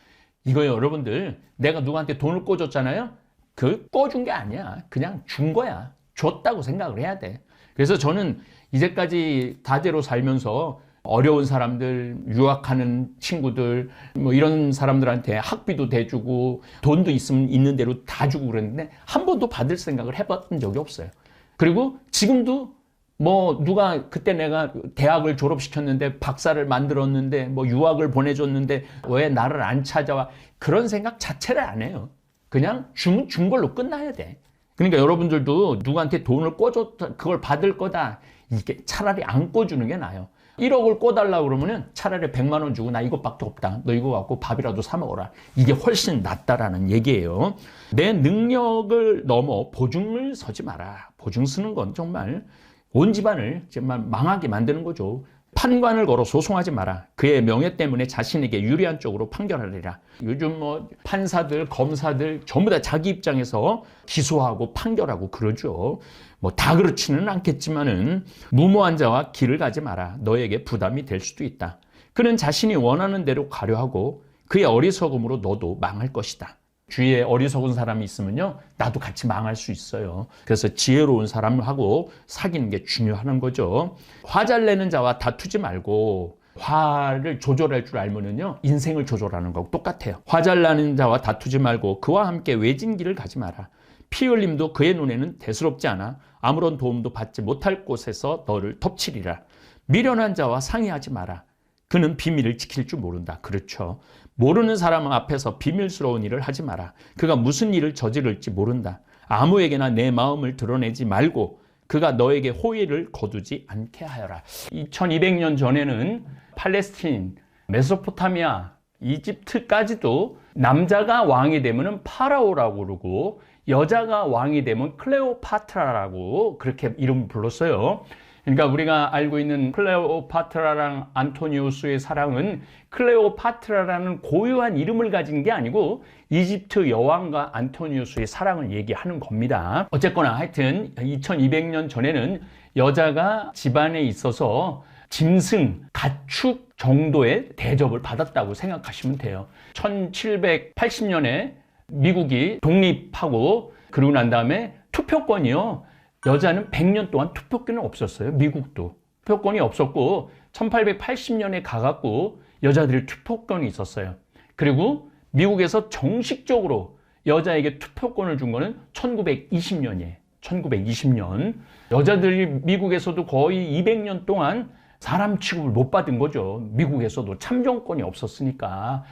이거요, 여러분들. 내가 누구한테 돈을 꿔줬잖아요. 그 꿔준 게 아니야. 그냥 준 거야. 줬다고 생각을 해야 돼. 그래서 저는 이제까지 다대로 살면서 어려운 사람들, 유학하는 친구들, 뭐 이런 사람들한테 학비도 대주고 돈도 있으면 있는 대로 다 주고 그랬는데 한 번도 받을 생각을 해봤던 적이 없어요. 그리고 지금도 뭐 누가 그때 내가 대학을 졸업시켰는데 박사를 만들었는데 뭐 유학을 보내줬는데 왜 나를 안 찾아와, 그런 생각 자체를 안 해요. 그냥 준 걸로 끝나야 돼. 그러니까 여러분들도 누구한테 돈을 꿔줬다, 그걸 받을 거다, 이게 차라리 안 꿔주는 게 나아요. 1억을 꿔달라고 그러면은 차라리 100만 원 주고 나 이것밖에 없다. 너 이거 갖고 밥이라도 사 먹어라. 이게 훨씬 낫다라는 얘기예요. 내 능력을 넘어 보증을 서지 마라. 보증 쓰는 건 정말 온 집안을 정말 망하게 만드는 거죠. 판관을 걸어 소송하지 마라. 그의 명예 때문에 자신에게 유리한 쪽으로 판결하리라. 요즘 뭐 판사들, 검사들 전부 다 자기 입장에서 기소하고 판결하고 그러죠. 뭐 다 그렇지는 않겠지만은 무모한 자와 길을 가지 마라. 너에게 부담이 될 수도 있다. 그는 자신이 원하는 대로 가려 하고 그의 어리석음으로 너도 망할 것이다. 주위에 어리석은 사람이 있으면요, 나도 같이 망할 수 있어요. 그래서 지혜로운 사람하고 사귀는 게 중요한 거죠. 화 잘 내는 자와 다투지 말고, 화를 조절할 줄 알면은요, 인생을 조절하는 거하고 똑같아요. 화 잘 나는 자와 다투지 말고 그와 함께 외진 길을 가지 마라. 피 흘림도 그의 눈에는 대수롭지 않아 아무런 도움도 받지 못할 곳에서 너를 덮치리라. 미련한 자와 상의하지 마라. 그는 비밀을 지킬 줄 모른다. 그렇죠. 모르는 사람 앞에서 비밀스러운 일을 하지 마라. 그가 무슨 일을 저지를지 모른다. 아무에게나 내 마음을 드러내지 말고 그가 너에게 호의를 거두지 않게 하여라. 2200년 전에는 팔레스틴, 메소포타미아, 이집트까지도 남자가 왕이 되면 파라오라고 그러고 여자가 왕이 되면 클레오파트라라고 그렇게 이름을 불렀어요. 그러니까 우리가 알고 있는 클레오파트라랑 안토니우스의 사랑은 클레오파트라라는 고유한 이름을 가진 게 아니고 이집트 여왕과 안토니우스의 사랑을 얘기하는 겁니다. 어쨌거나 하여튼 2200년 전에는 여자가 집안에 있어서 짐승, 가축 정도의 대접을 받았다고 생각하시면 돼요. 1780년에 미국이 독립하고 그러고 난 다음에 투표권이요. 여자는 100년 동안 투표권은 없었어요. 미국도. 투표권이 없었고 1880년에 가갖고 여자들이 투표권이 있었어요. 그리고 미국에서 정식적으로 여자에게 투표권을 준 거는 1920년이에요. 1920년. 여자들이 미국에서도 거의 200년 동안 사람 취급을 못 받은 거죠. 미국에서도 참정권이 없었으니까.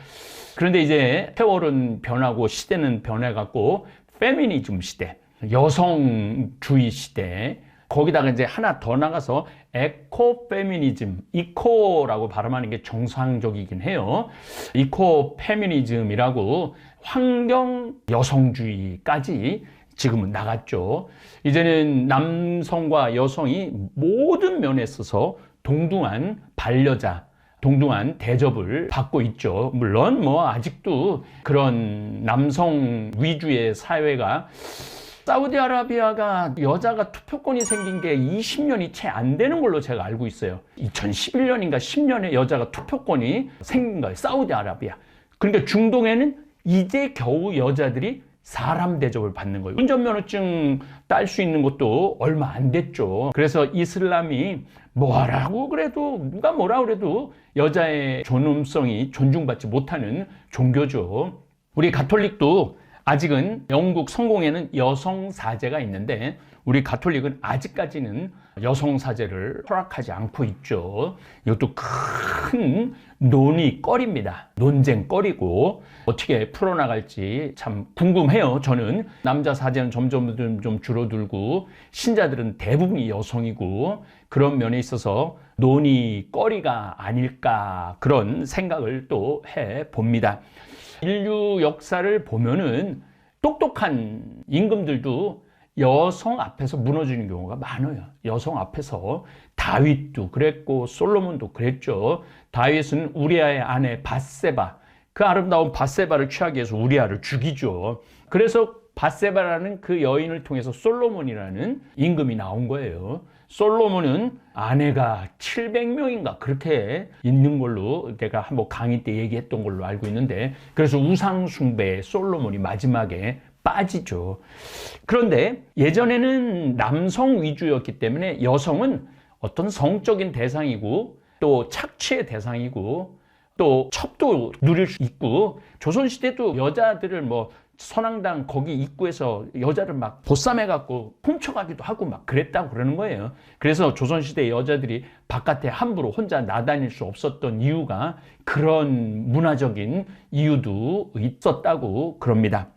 그런데 이제 세월은 변하고 시대는 변해갖고 페미니즘 시대, 여성주의 시대, 거기다가 이제 하나 더 나가서 에코 페미니즘, 이코라고 발음하는 게 정상적이긴 해요. 이코 페미니즘이라고 환경 여성주의까지 지금은 나갔죠. 이제는 남성과 여성이 모든 면에 있어서 동등한 반려자, 동등한 대접을 받고 있죠. 물론 뭐 아직도 그런 남성 위주의 사회가, 사우디아라비아가 여자가 투표권이 생긴 게 20년이 채 안 되는 걸로 제가 알고 있어요. 2011년인가 10년에 여자가 투표권이 생긴 거예요. 사우디아라비아. 그러니까 중동에는 이제 겨우 여자들이 사람 대접을 받는 거예요. 운전면허증 딸 수 있는 것도 얼마 안 됐죠. 그래서 이슬람이 뭐라고 그래도, 누가 뭐라 그래도 여자의 존엄성이 존중받지 못하는 종교죠. 우리 가톨릭도 아직은 영국 성공에는 여성사제가 있는데, 우리 가톨릭은 아직까지는 여성사제를 허락하지 않고 있죠. 이것도 큰 논의거리입니다. 논쟁거리고 어떻게 풀어나갈지 참 궁금해요. 저는 남자 사제는 점점 좀 줄어들고 신자들은 대부분이 여성이고, 그런 면에 있어서 논의거리가 아닐까, 그런 생각을 또 해봅니다. 인류 역사를 보면은 똑똑한 임금들도 여성 앞에서 무너지는 경우가 많아요. 여성 앞에서 다윗도 그랬고 솔로몬도 그랬죠. 다윗은 우리아의 아내 밧세바, 그 아름다운 밧세바를 취하기 위해서 우리아를 죽이죠. 그래서 밧세바라는 그 여인을 통해서 솔로몬이라는 임금이 나온 거예요. 솔로몬은 아내가 700명인가 그렇게 있는 걸로 내가 한번 강의 때 얘기했던 걸로 알고 있는데, 그래서 우상숭배에 솔로몬이 마지막에 빠지죠. 그런데 예전에는 남성 위주였기 때문에 여성은 어떤 성적인 대상이고 또 착취의 대상이고 또 첩도 누릴 수 있고, 조선시대도 여자들을 뭐 선앙당 거기 입구에서 여자를 막 보쌈해갖고 훔쳐가기도 하고 막 그랬다고 그러는 거예요. 그래서 조선시대 여자들이 바깥에 함부로 혼자 나다닐 수 없었던 이유가 그런 문화적인 이유도 있었다고 그럽니다.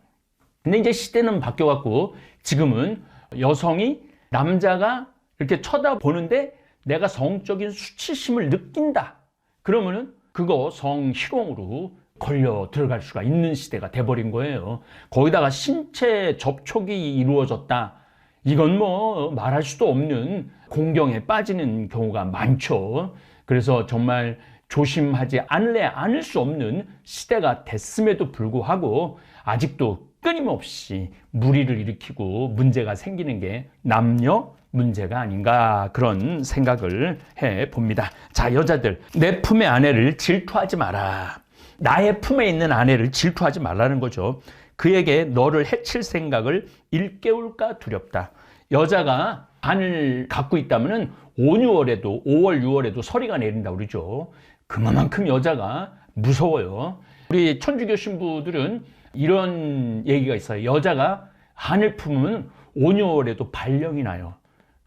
근데 이제 시대는 바뀌어갖고 지금은 여성이 남자가 이렇게 쳐다보는데 내가 성적인 수치심을 느낀다, 그러면은 그거 성희롱으로 걸려 들어갈 수가 있는 시대가 돼버린 거예요. 거기다가 신체 접촉이 이루어졌다, 이건 뭐 말할 수도 없는 공경에 빠지는 경우가 많죠. 그래서 정말 조심하지 않을 수 없는 시대가 됐음에도 불구하고 아직도 끊임없이 무리를 일으키고 문제가 생기는 게 남녀 문제가 아닌가, 그런 생각을 해봅니다. 자, 여자들, 내 품의 아내를 질투하지 마라. 나의 품에 있는 아내를 질투하지 말라는 거죠. 그에게 너를 해칠 생각을 일깨울까 두렵다. 여자가 간을 갖고 있다면 5, 6월에도 5월, 6월에도 서리가 내린다고 그러죠. 그만큼 여자가 무서워요. 우리 천주교 신부들은 이런 얘기가 있어요. 여자가 한을 품으면 5, 6월에도 발령이 나요.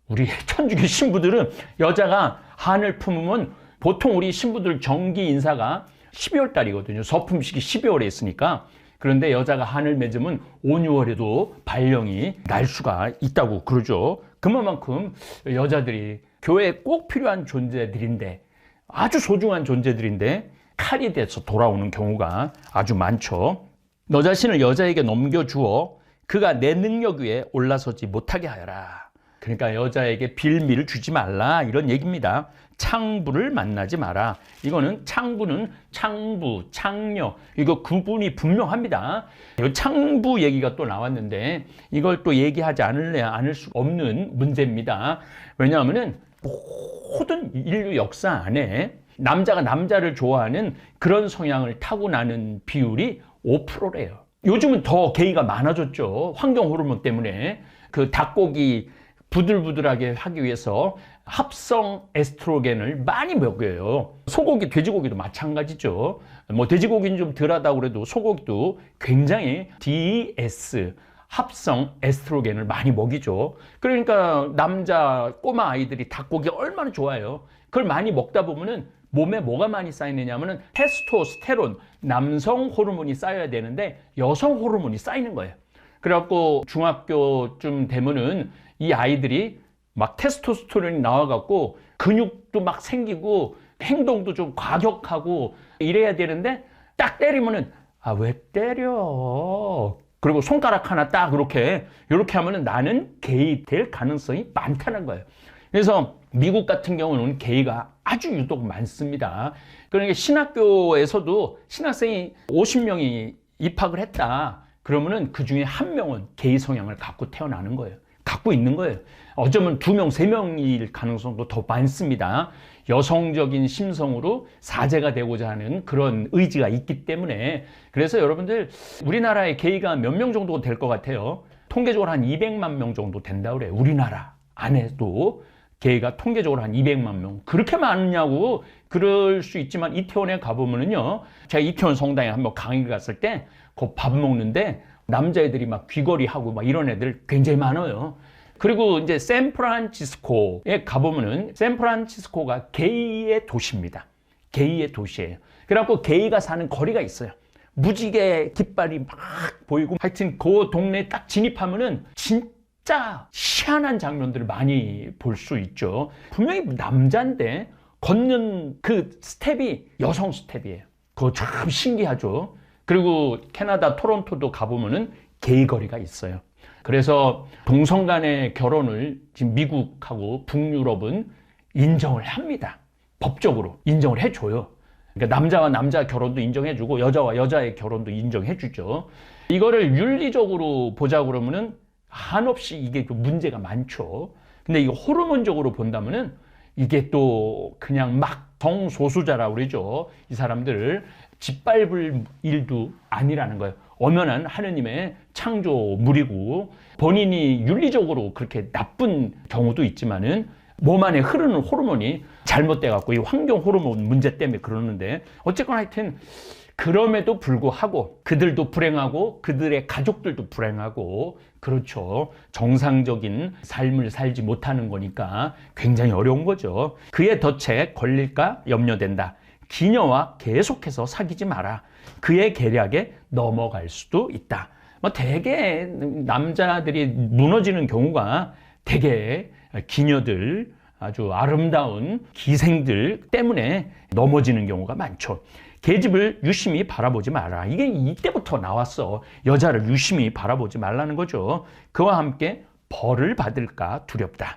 우리 천주교 신부들은 여자가 한을 품으면, 보통 우리 신부들 정기 인사가 12월 달이거든요. 서품식이 12월에 있으니까. 그런데 여자가 한을 맺으면 5, 6월에도 발령이 날 수가 있다고 그러죠. 그만큼 여자들이 교회에 꼭 필요한 존재들인데, 아주 소중한 존재들인데 칼이 돼서 돌아오는 경우가 아주 많죠. 너 자신을 여자에게 넘겨주어 그가 내 능력 위에 올라서지 못하게 하여라. 그러니까 여자에게 빌미를 주지 말라, 이런 얘기입니다. 창부를 만나지 마라. 이거는 창부는 창부, 창녀, 이거 구분이 분명합니다. 이 창부 얘기가 또 나왔는데 이걸 또 얘기하지 않을 수 없는 문제입니다. 왜냐하면은 모든 인류 역사 안에 남자가 남자를 좋아하는 그런 성향을 타고나는 비율이 5%래요. 요즘은 더 게이가 많아졌죠. 환경 호르몬 때문에. 그 닭고기 부들부들하게 하기 위해서 합성 에스트로겐을 많이 먹여요. 소고기, 돼지고기도 마찬가지죠. 뭐 돼지고기는 좀 덜하다고 그래도 소고기도 굉장히 DS, 합성 에스트로겐을 많이 먹이죠. 그러니까 남자 꼬마 아이들이 닭고기 얼마나 좋아해요. 그걸 많이 먹다 보면은 몸에 뭐가 많이 쌓이느냐면은 테스토스테론, 남성 호르몬이 쌓여야 되는데 여성 호르몬이 쌓이는 거예요. 그래갖고 중학교쯤 되면은 이 아이들이 막 테스토스테론이 나와갖고 근육도 막 생기고 행동도 좀 과격하고 이래야 되는데 딱 때리면은 아, 왜 때려? 그리고 손가락 하나 딱 이렇게 하면은 나는 게이 될 가능성이 많다는 거예요. 그래서 미국 같은 경우는 게이가 아주 유독 많습니다. 그러니까 신학교에서도 신학생이 50명이 입학을 했다. 그러면은 그 중에 한 명은 게이 성향을 갖고 태어나는 거예요. 갖고 있는 거예요. 어쩌면 2명, 3명일 가능성도 더 많습니다. 여성적인 심성으로 사제가 되고자 하는 그런 의지가 있기 때문에. 그래서 여러분들 우리나라에 게이가 몇 명 정도 될 것 같아요? 통계적으로 한 200만 명 정도 된다고 그래요. 우리나라 안에도 게이가 통계적으로 한 200만 명. 그렇게 많냐고 그럴 수 있지만 이태원에 가보면은요. 제가 이태원 성당에 한번 강의 갔을 때 그 밥 먹는데 남자애들이 막 귀걸이하고 막 이런 애들 굉장히 많아요. 그리고 이제 샌프란시스코에 가보면은 샌프란시스코가 게이의 도시입니다. 게이의 도시예요. 그래갖고 게이가 사는 거리가 있어요. 무지개 깃발이 막 보이고 하여튼 그 동네에 딱 진입하면은 진짜 희한한 장면들을 많이 볼 수 있죠. 분명히 남자인데 걷는 그 스텝이 여성 스텝이에요. 그거 참 신기하죠. 그리고 캐나다 토론토도 가보면은 게이 거리가 있어요. 그래서 동성 간의 결혼을 지금 미국하고 북유럽은 인정을 합니다. 법적으로 인정을 해줘요. 그러니까 남자와 남자 결혼도 인정해주고 여자와 여자의 결혼도 인정해주죠. 이거를 윤리적으로 보자 그러면은 한없이 이게 또 문제가 많죠. 근데 이거 호르몬적으로 본다면은 이게 또 그냥 막 성소수자라고 그러죠. 이 사람들 짓밟을 일도 아니라는 거예요. 엄연한 하느님의 창조물이고 본인이 윤리적으로 그렇게 나쁜 경우도 있지만은 몸 안에 흐르는 호르몬이 잘못돼 갖고 이 환경 호르몬 문제 때문에 그러는데 어쨌거나 하여튼 그럼에도 불구하고 그들도 불행하고 그들의 가족들도 불행하고 그렇죠. 정상적인 삶을 살지 못하는 거니까 굉장히 어려운 거죠. 그의 덫에 걸릴까 염려된다. 기녀와 계속해서 사귀지 마라. 그의 계략에 넘어갈 수도 있다. 뭐 대개 남자들이 무너지는 경우가 대개 기녀들 아주 아름다운 기생들 때문에 넘어지는 경우가 많죠. 계집을 유심히 바라보지 마라. 이게 이때부터 나왔어. 여자를 유심히 바라보지 말라는 거죠. 그와 함께 벌을 받을까 두렵다.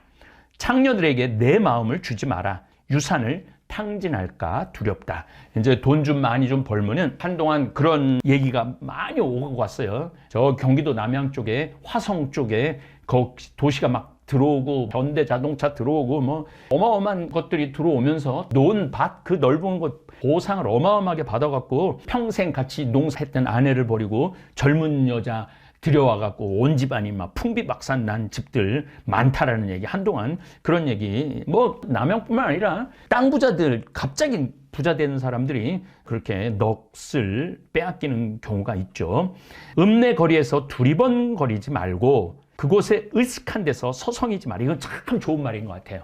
창녀들에게 내 마음을 주지 마라. 유산을 탕진할까 두렵다. 이제 돈 좀 많이 좀 벌면은 한동안 그런 얘기가 많이 오고 갔어요. 저 경기도 남양 쪽에 화성 쪽에 그 도시가 막 들어오고 현대 자동차 들어오고 뭐 어마어마한 것들이 들어오면서 논 밭 그 넓은 곳 보상을 어마어마하게 받아갖고 평생 같이 농사했던 아내를 버리고 젊은 여자 들여와갖고 온 집안이 막 풍비박산 난 집들 많다라는 얘기 한동안 그런 얘기 뭐 남양뿐만 아니라 땅 부자들 갑자기 부자 되는 사람들이 그렇게 넋을 빼앗기는 경우가 있죠. 읍내 거리에서 두리번거리지 말고 그곳에 으슥한 데서 서성이지 마라. 이건 참 좋은 말인 것 같아요.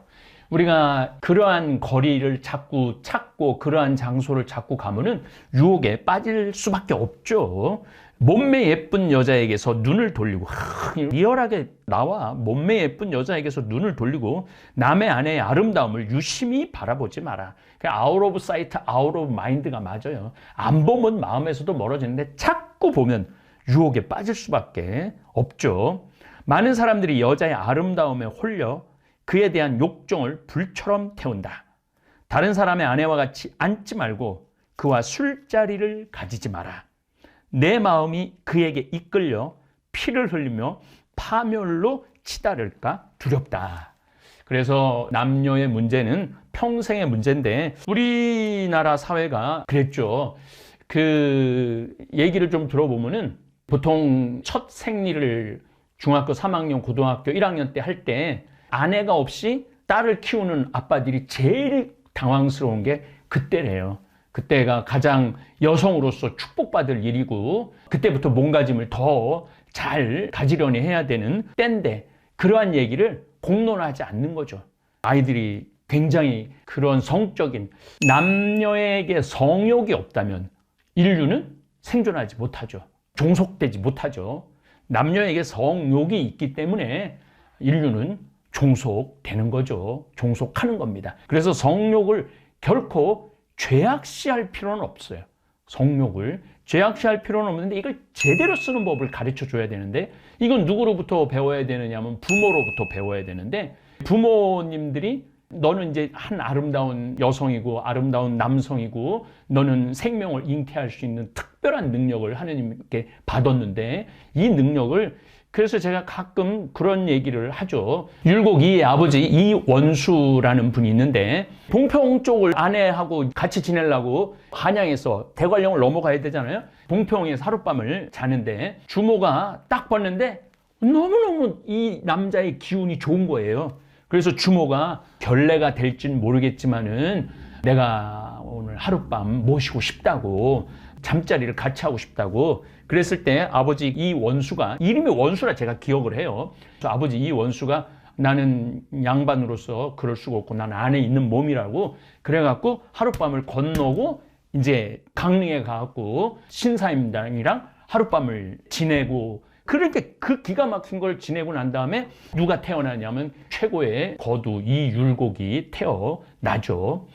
우리가 그러한 거리를 자꾸 찾고 그러한 장소를 자꾸 가면은 유혹에 빠질 수밖에 없죠. 몸매 예쁜 여자에게서 눈을 돌리고 리얼하게 나와. 몸매 예쁜 여자에게서 눈을 돌리고 남의 아내의 아름다움을 유심히 바라보지 마라. 아웃 오브 사이트 아웃 오브 마인드가 맞아요. 안 보면 마음에서도 멀어지는데 자꾸 보면 유혹에 빠질 수밖에 없죠. 많은 사람들이 여자의 아름다움에 홀려 그에 대한 욕정을 불처럼 태운다. 다른 사람의 아내와 같이 앉지 말고 그와 술자리를 가지지 마라. 내 마음이 그에게 이끌려 피를 흘리며 파멸로 치달을까 두렵다. 그래서 남녀의 문제는 평생의 문제인데 우리나라 사회가 그랬죠. 그 얘기를 좀 들어보면은 보통 첫 생리를 중학교 3학년, 고등학교 1학년 때 할 때 아내가 없이 딸을 키우는 아빠들이 제일 당황스러운 게 그때래요. 그때가 가장 여성으로서 축복받을 일이고 그때부터 몸가짐을 더 잘 가지런히 해야 되는 때인데 그러한 얘기를 공론화하지 않는 거죠. 아이들이 굉장히 그런 성적인 남녀에게 성욕이 없다면 인류는 생존하지 못하죠. 종속되지 못하죠. 남녀에게 성욕이 있기 때문에 인류는 종속되는 거죠. 종속하는 겁니다. 그래서 성욕을 결코 죄악시할 필요는 없어요. 성욕을 죄악시할 필요는 없는데 이걸 제대로 쓰는 법을 가르쳐 줘야 되는데 이건 누구로부터 배워야 되느냐면 부모로부터 배워야 되는데 부모님들이 너는 이제 한 아름다운 여성이고 아름다운 남성이고 너는 생명을 잉태할 수 있는 특별한 능력을 하느님께 받았는데 이 능력을 그래서 제가 가끔 그런 얘기를 하죠. 율곡 이의 아버지 이원수라는 분이 있는데 봉평 쪽을 아내하고 같이 지내려고 한양에서 대관령을 넘어가야 되잖아요. 봉평에서 하룻밤을 자는데 주모가 딱 봤는데 너무너무 이 남자의 기운이 좋은 거예요. 그래서 주모가 결례가 될지는 모르겠지만은 내가 오늘 하룻밤 모시고 싶다고 잠자리를 같이 하고 싶다고 그랬을 때 아버지 이원수가 이름이 원수라 제가 기억을 해요. 아버지 이원수가 나는 양반으로서 그럴 수가 없고 난 안에 있는 몸이라고 그래갖고 하룻밤을 건너고 이제 강릉에 가갖고 신사임당이랑 하룻밤을 지내고 그렇게 그 기가 막힌 걸 지내고 난 다음에 누가 태어나냐면 최고의 거두 이율곡이 태어나죠.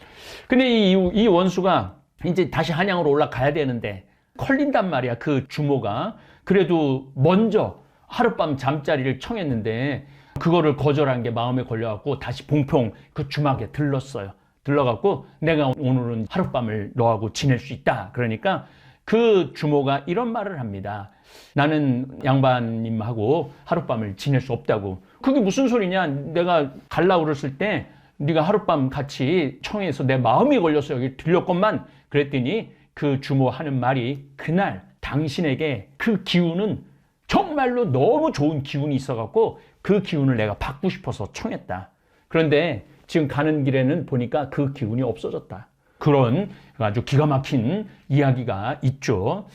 근데 이 원수가 이제 다시 한양으로 올라가야 되는데 걸린단 말이야. 그 주모가 그래도 먼저 하룻밤 잠자리를 청했는데 그거를 거절한 게 마음에 걸려갖고 다시 봉평 그 주막에 들렀어요. 들러갖고 내가 오늘은 하룻밤을 너하고 지낼 수 있다. 그러니까 그 주모가 이런 말을 합니다. 나는 양반님하고 하룻밤을 지낼 수 없다고. 그게 무슨 소리냐? 내가 갈라고 그랬을 때 네가 하룻밤 같이 청해서 내 마음이 걸려서 여기 들렸건만 그랬더니 그 주모 하는 말이 그날 당신에게 그 기운은 정말로 너무 좋은 기운이 있어갖고 그 기운을 내가 받고 싶어서 청했다. 그런데 지금 가는 길에는 보니까 그 기운이 없어졌다. 그런 아주 기가 막힌 이야기가 있죠.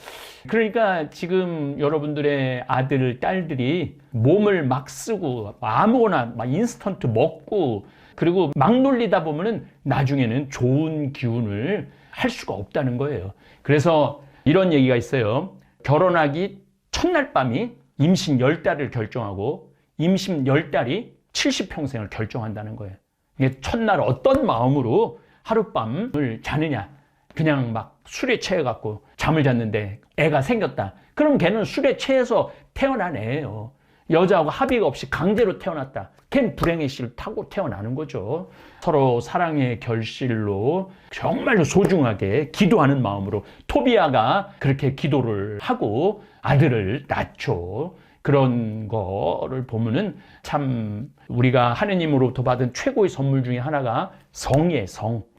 그러니까 지금 여러분들의 아들, 딸들이 몸을 막 쓰고 아무거나 막 인스턴트 먹고 그리고 막 놀리다 보면은 나중에는 좋은 기운을 할 수가 없다는 거예요. 그래서 이런 얘기가 있어요. 결혼하기 첫날 밤이 임신 10달을 결정하고 임신 10달이 70평생을 결정한다는 거예요. 이게 첫날 어떤 마음으로 하룻밤을 자느냐. 그냥 막 술에 취해갖고 잠을 잤는데 애가 생겼다. 그럼 걔는 술에 취해서 태어난 애예요. 여자하고 합의가 없이 강제로 태어났다. 걔는 불행의 씨를 타고 태어나는 거죠. 서로 사랑의 결실로 정말로 소중하게 기도하는 마음으로 토비아가 그렇게 기도를 하고 아들을 낳죠. 그런 거를 보면은 참 우리가 하느님으로부터 받은 최고의 선물 중에 하나가 성이에요.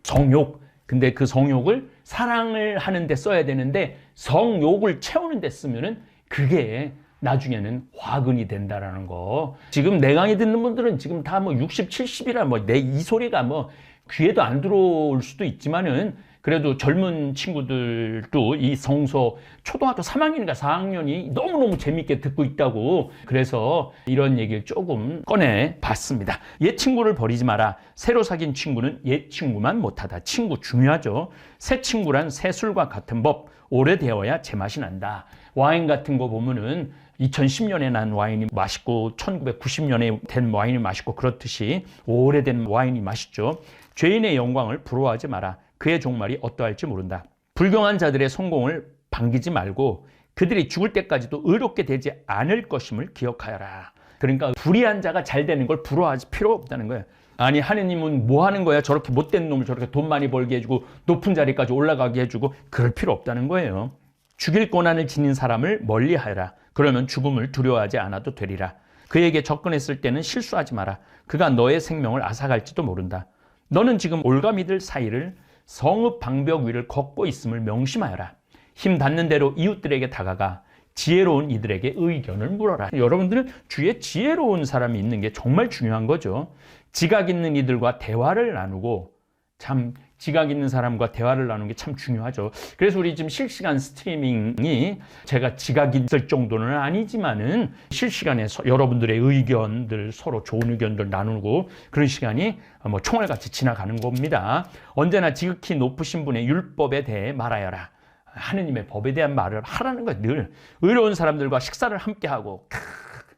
성욕. 근데 그 성욕을 사랑을 하는 데 써야 되는데 성욕을 채우는 데 쓰면은 그게 나중에는 화근이 된다라는 거. 지금 내 강의 듣는 분들은 지금 다 뭐 60, 70이라 뭐 내 이 소리가 뭐 귀에도 안 들어올 수도 있지만은 그래도 젊은 친구들도 이 성서 초등학교 3학년인가 4학년이 너무너무 재밌게 듣고 있다고 그래서 이런 얘기를 조금 꺼내 봤습니다. 옛 친구를 버리지 마라. 새로 사귄 친구는 옛 친구만 못하다. 친구 중요하죠. 새 친구란 새 술과 같은 법. 오래되어야 제맛이 난다. 와인 같은 거 보면은 2010년에 난 와인이 맛있고 1990년에 된 와인이 맛있고 그렇듯이 오래된 와인이 맛있죠. 죄인의 영광을 부러워하지 마라. 그의 종말이 어떠할지 모른다. 불경한 자들의 성공을 반기지 말고 그들이 죽을 때까지도 의롭게 되지 않을 것임을 기억하여라. 그러니까 불의한 자가 잘 되는 걸 부러워할 필요 없다는 거예요. 아니 하느님은 뭐 하는 거야? 저렇게 못된 놈을 저렇게 돈 많이 벌게 해주고 높은 자리까지 올라가게 해주고 그럴 필요 없다는 거예요. 죽일 고난을 지닌 사람을 멀리하여라. 그러면 죽음을 두려워하지 않아도 되리라. 그에게 접근했을 때는 실수하지 마라. 그가 너의 생명을 앗아갈지도 모른다. 너는 지금 올가미들 사이를 성읍 방벽 위를 걷고 있음을 명심하여라. 힘 닿는 대로 이웃들에게 다가가 지혜로운 이들에게 의견을 물어라. 여러분들은 주위에 지혜로운 사람이 있는 게 정말 중요한 거죠. 지각 있는 이들과 대화를 나누고 참 지각 있는 사람과 대화를 나누는 게 참 중요하죠. 그래서 우리 지금 실시간 스트리밍이 제가 지각이 있을 정도는 아니지만은 실시간에 여러분들의 의견들 서로 좋은 의견들 나누고 그런 시간이 뭐 총알같이 지나가는 겁니다. 언제나 지극히 높으신 분의 율법에 대해 말하여라. 하느님의 법에 대한 말을 하라는 거예요. 늘 의로운 사람들과 식사를 함께하고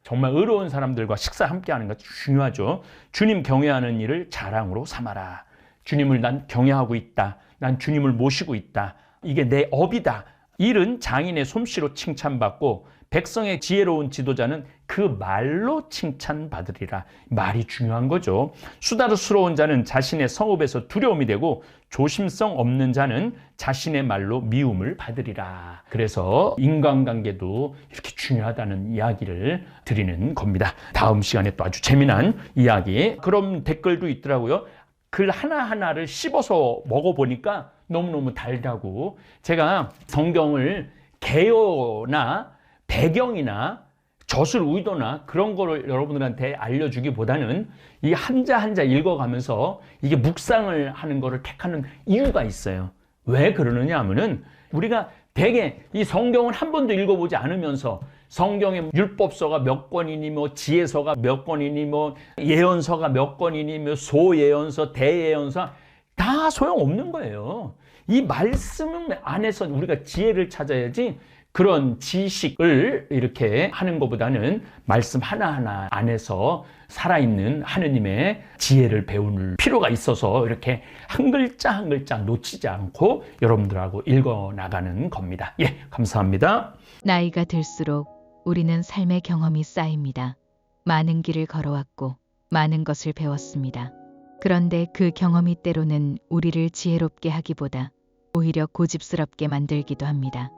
정말 의로운 사람들과 식사 함께하는 것 중요하죠. 주님 경외하는 일을 자랑으로 삼아라. 주님을 난 경외하고 있다. 난 주님을 모시고 있다. 이게 내 업이다. 일은 장인의 솜씨로 칭찬받고 백성의 지혜로운 지도자는 그 말로 칭찬받으리라. 말이 중요한 거죠. 수다스러운 자는 자신의 성읍에서 두려움이 되고 조심성 없는 자는 자신의 말로 미움을 받으리라. 그래서 인간관계도 이렇게 중요하다는 이야기를 드리는 겁니다. 다음 시간에 또 아주 재미난 이야기. 그런 댓글도 있더라고요. 글 하나하나를 씹어서 먹어보니까 너무너무 달다고. 제가 성경을 개요나 배경이나 저술 의도나 그런 거를 여러분들한테 알려주기보다는 이 한자 한자 읽어가면서 이게 묵상을 하는 거를 택하는 이유가 있어요. 왜 그러느냐 하면은 우리가 대개 이 성경을 한 번도 읽어보지 않으면서 성경의 율법서가 몇 권이니 뭐 지혜서가 몇 권이니 뭐 예언서가 몇 권이니 뭐 소예언서 대예언서 다 소용없는 거예요. 이 말씀 안에서 우리가 지혜를 찾아야지 그런 지식을 이렇게 하는 것보다는 말씀 하나하나 안에서 살아있는 하느님의 지혜를 배울 필요가 있어서 이렇게 한 글자 한 글자 놓치지 않고 여러분들하고 읽어나가는 겁니다. 예, 감사합니다. 나이가 들수록 우리는 삶의 경험이 쌓입니다. 많은 길을 걸어왔고 많은 것을 배웠습니다. 그런데 그 경험이 때로는 우리를 지혜롭게 하기보다 오히려 고집스럽게 만들기도 합니다.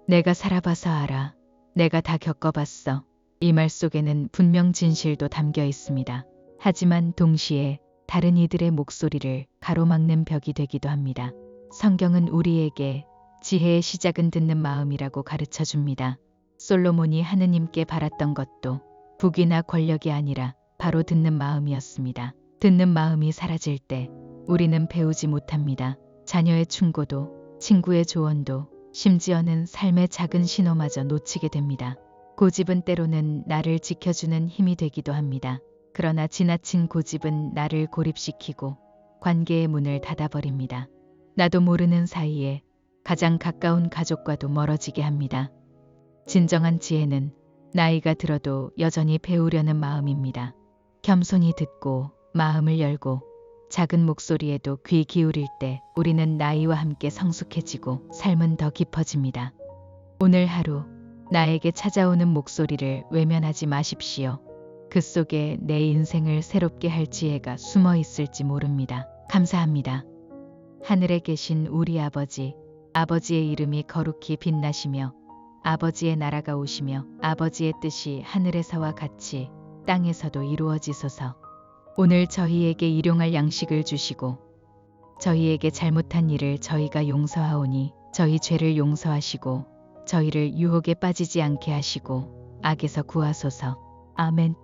내가 살아봐서 알아. 내가 다 겪어봤어. 이 말 속에는 분명 진실도 담겨 있습니다. 하지만 동시에 다른 이들의 목소리를 가로막는 벽이 되기도 합니다. 성경은 우리에게 지혜의 시작은 듣는 마음이라고 가르쳐 줍니다. 솔로몬이 하느님께 바랐던 것도 부귀나 권력이 아니라 바로 듣는 마음이었습니다. 듣는 마음이 사라질 때 우리는 배우지 못합니다. 자녀의 충고도, 친구의 조언도, 심지어는 삶의 작은 신호마저 놓치게 됩니다. 고집은 때로는 나를 지켜주는 힘이 되기도 합니다. 그러나 지나친 고집은 나를 고립시키고 관계의 문을 닫아버립니다. 나도 모르는 사이에 가장 가까운 가족과도 멀어지게 합니다. 진정한 지혜는 나이가 들어도 여전히 배우려는 마음입니다. 겸손히 듣고 마음을 열고 작은 목소리에도 귀 기울일 때 우리는 나이와 함께 성숙해지고 삶은 더 깊어집니다. 오늘 하루 나에게 찾아오는 목소리를 외면하지 마십시오. 그 속에 내 인생을 새롭게 할 지혜가 숨어 있을지 모릅니다. 감사합니다. 하늘에 계신 우리 아버지, 아버지의 이름이 거룩히 빛나시며 아버지의 나라가 오시며 아버지의 뜻이 하늘에서와 같이 땅에서도 이루어지소서. 오늘 저희에게 일용할 양식을 주시고 저희에게 잘못한 일을 저희가 용서하오니 저희 죄를 용서하시고 저희를 유혹에 빠지지 않게 하시고 악에서 구하소서. 아멘.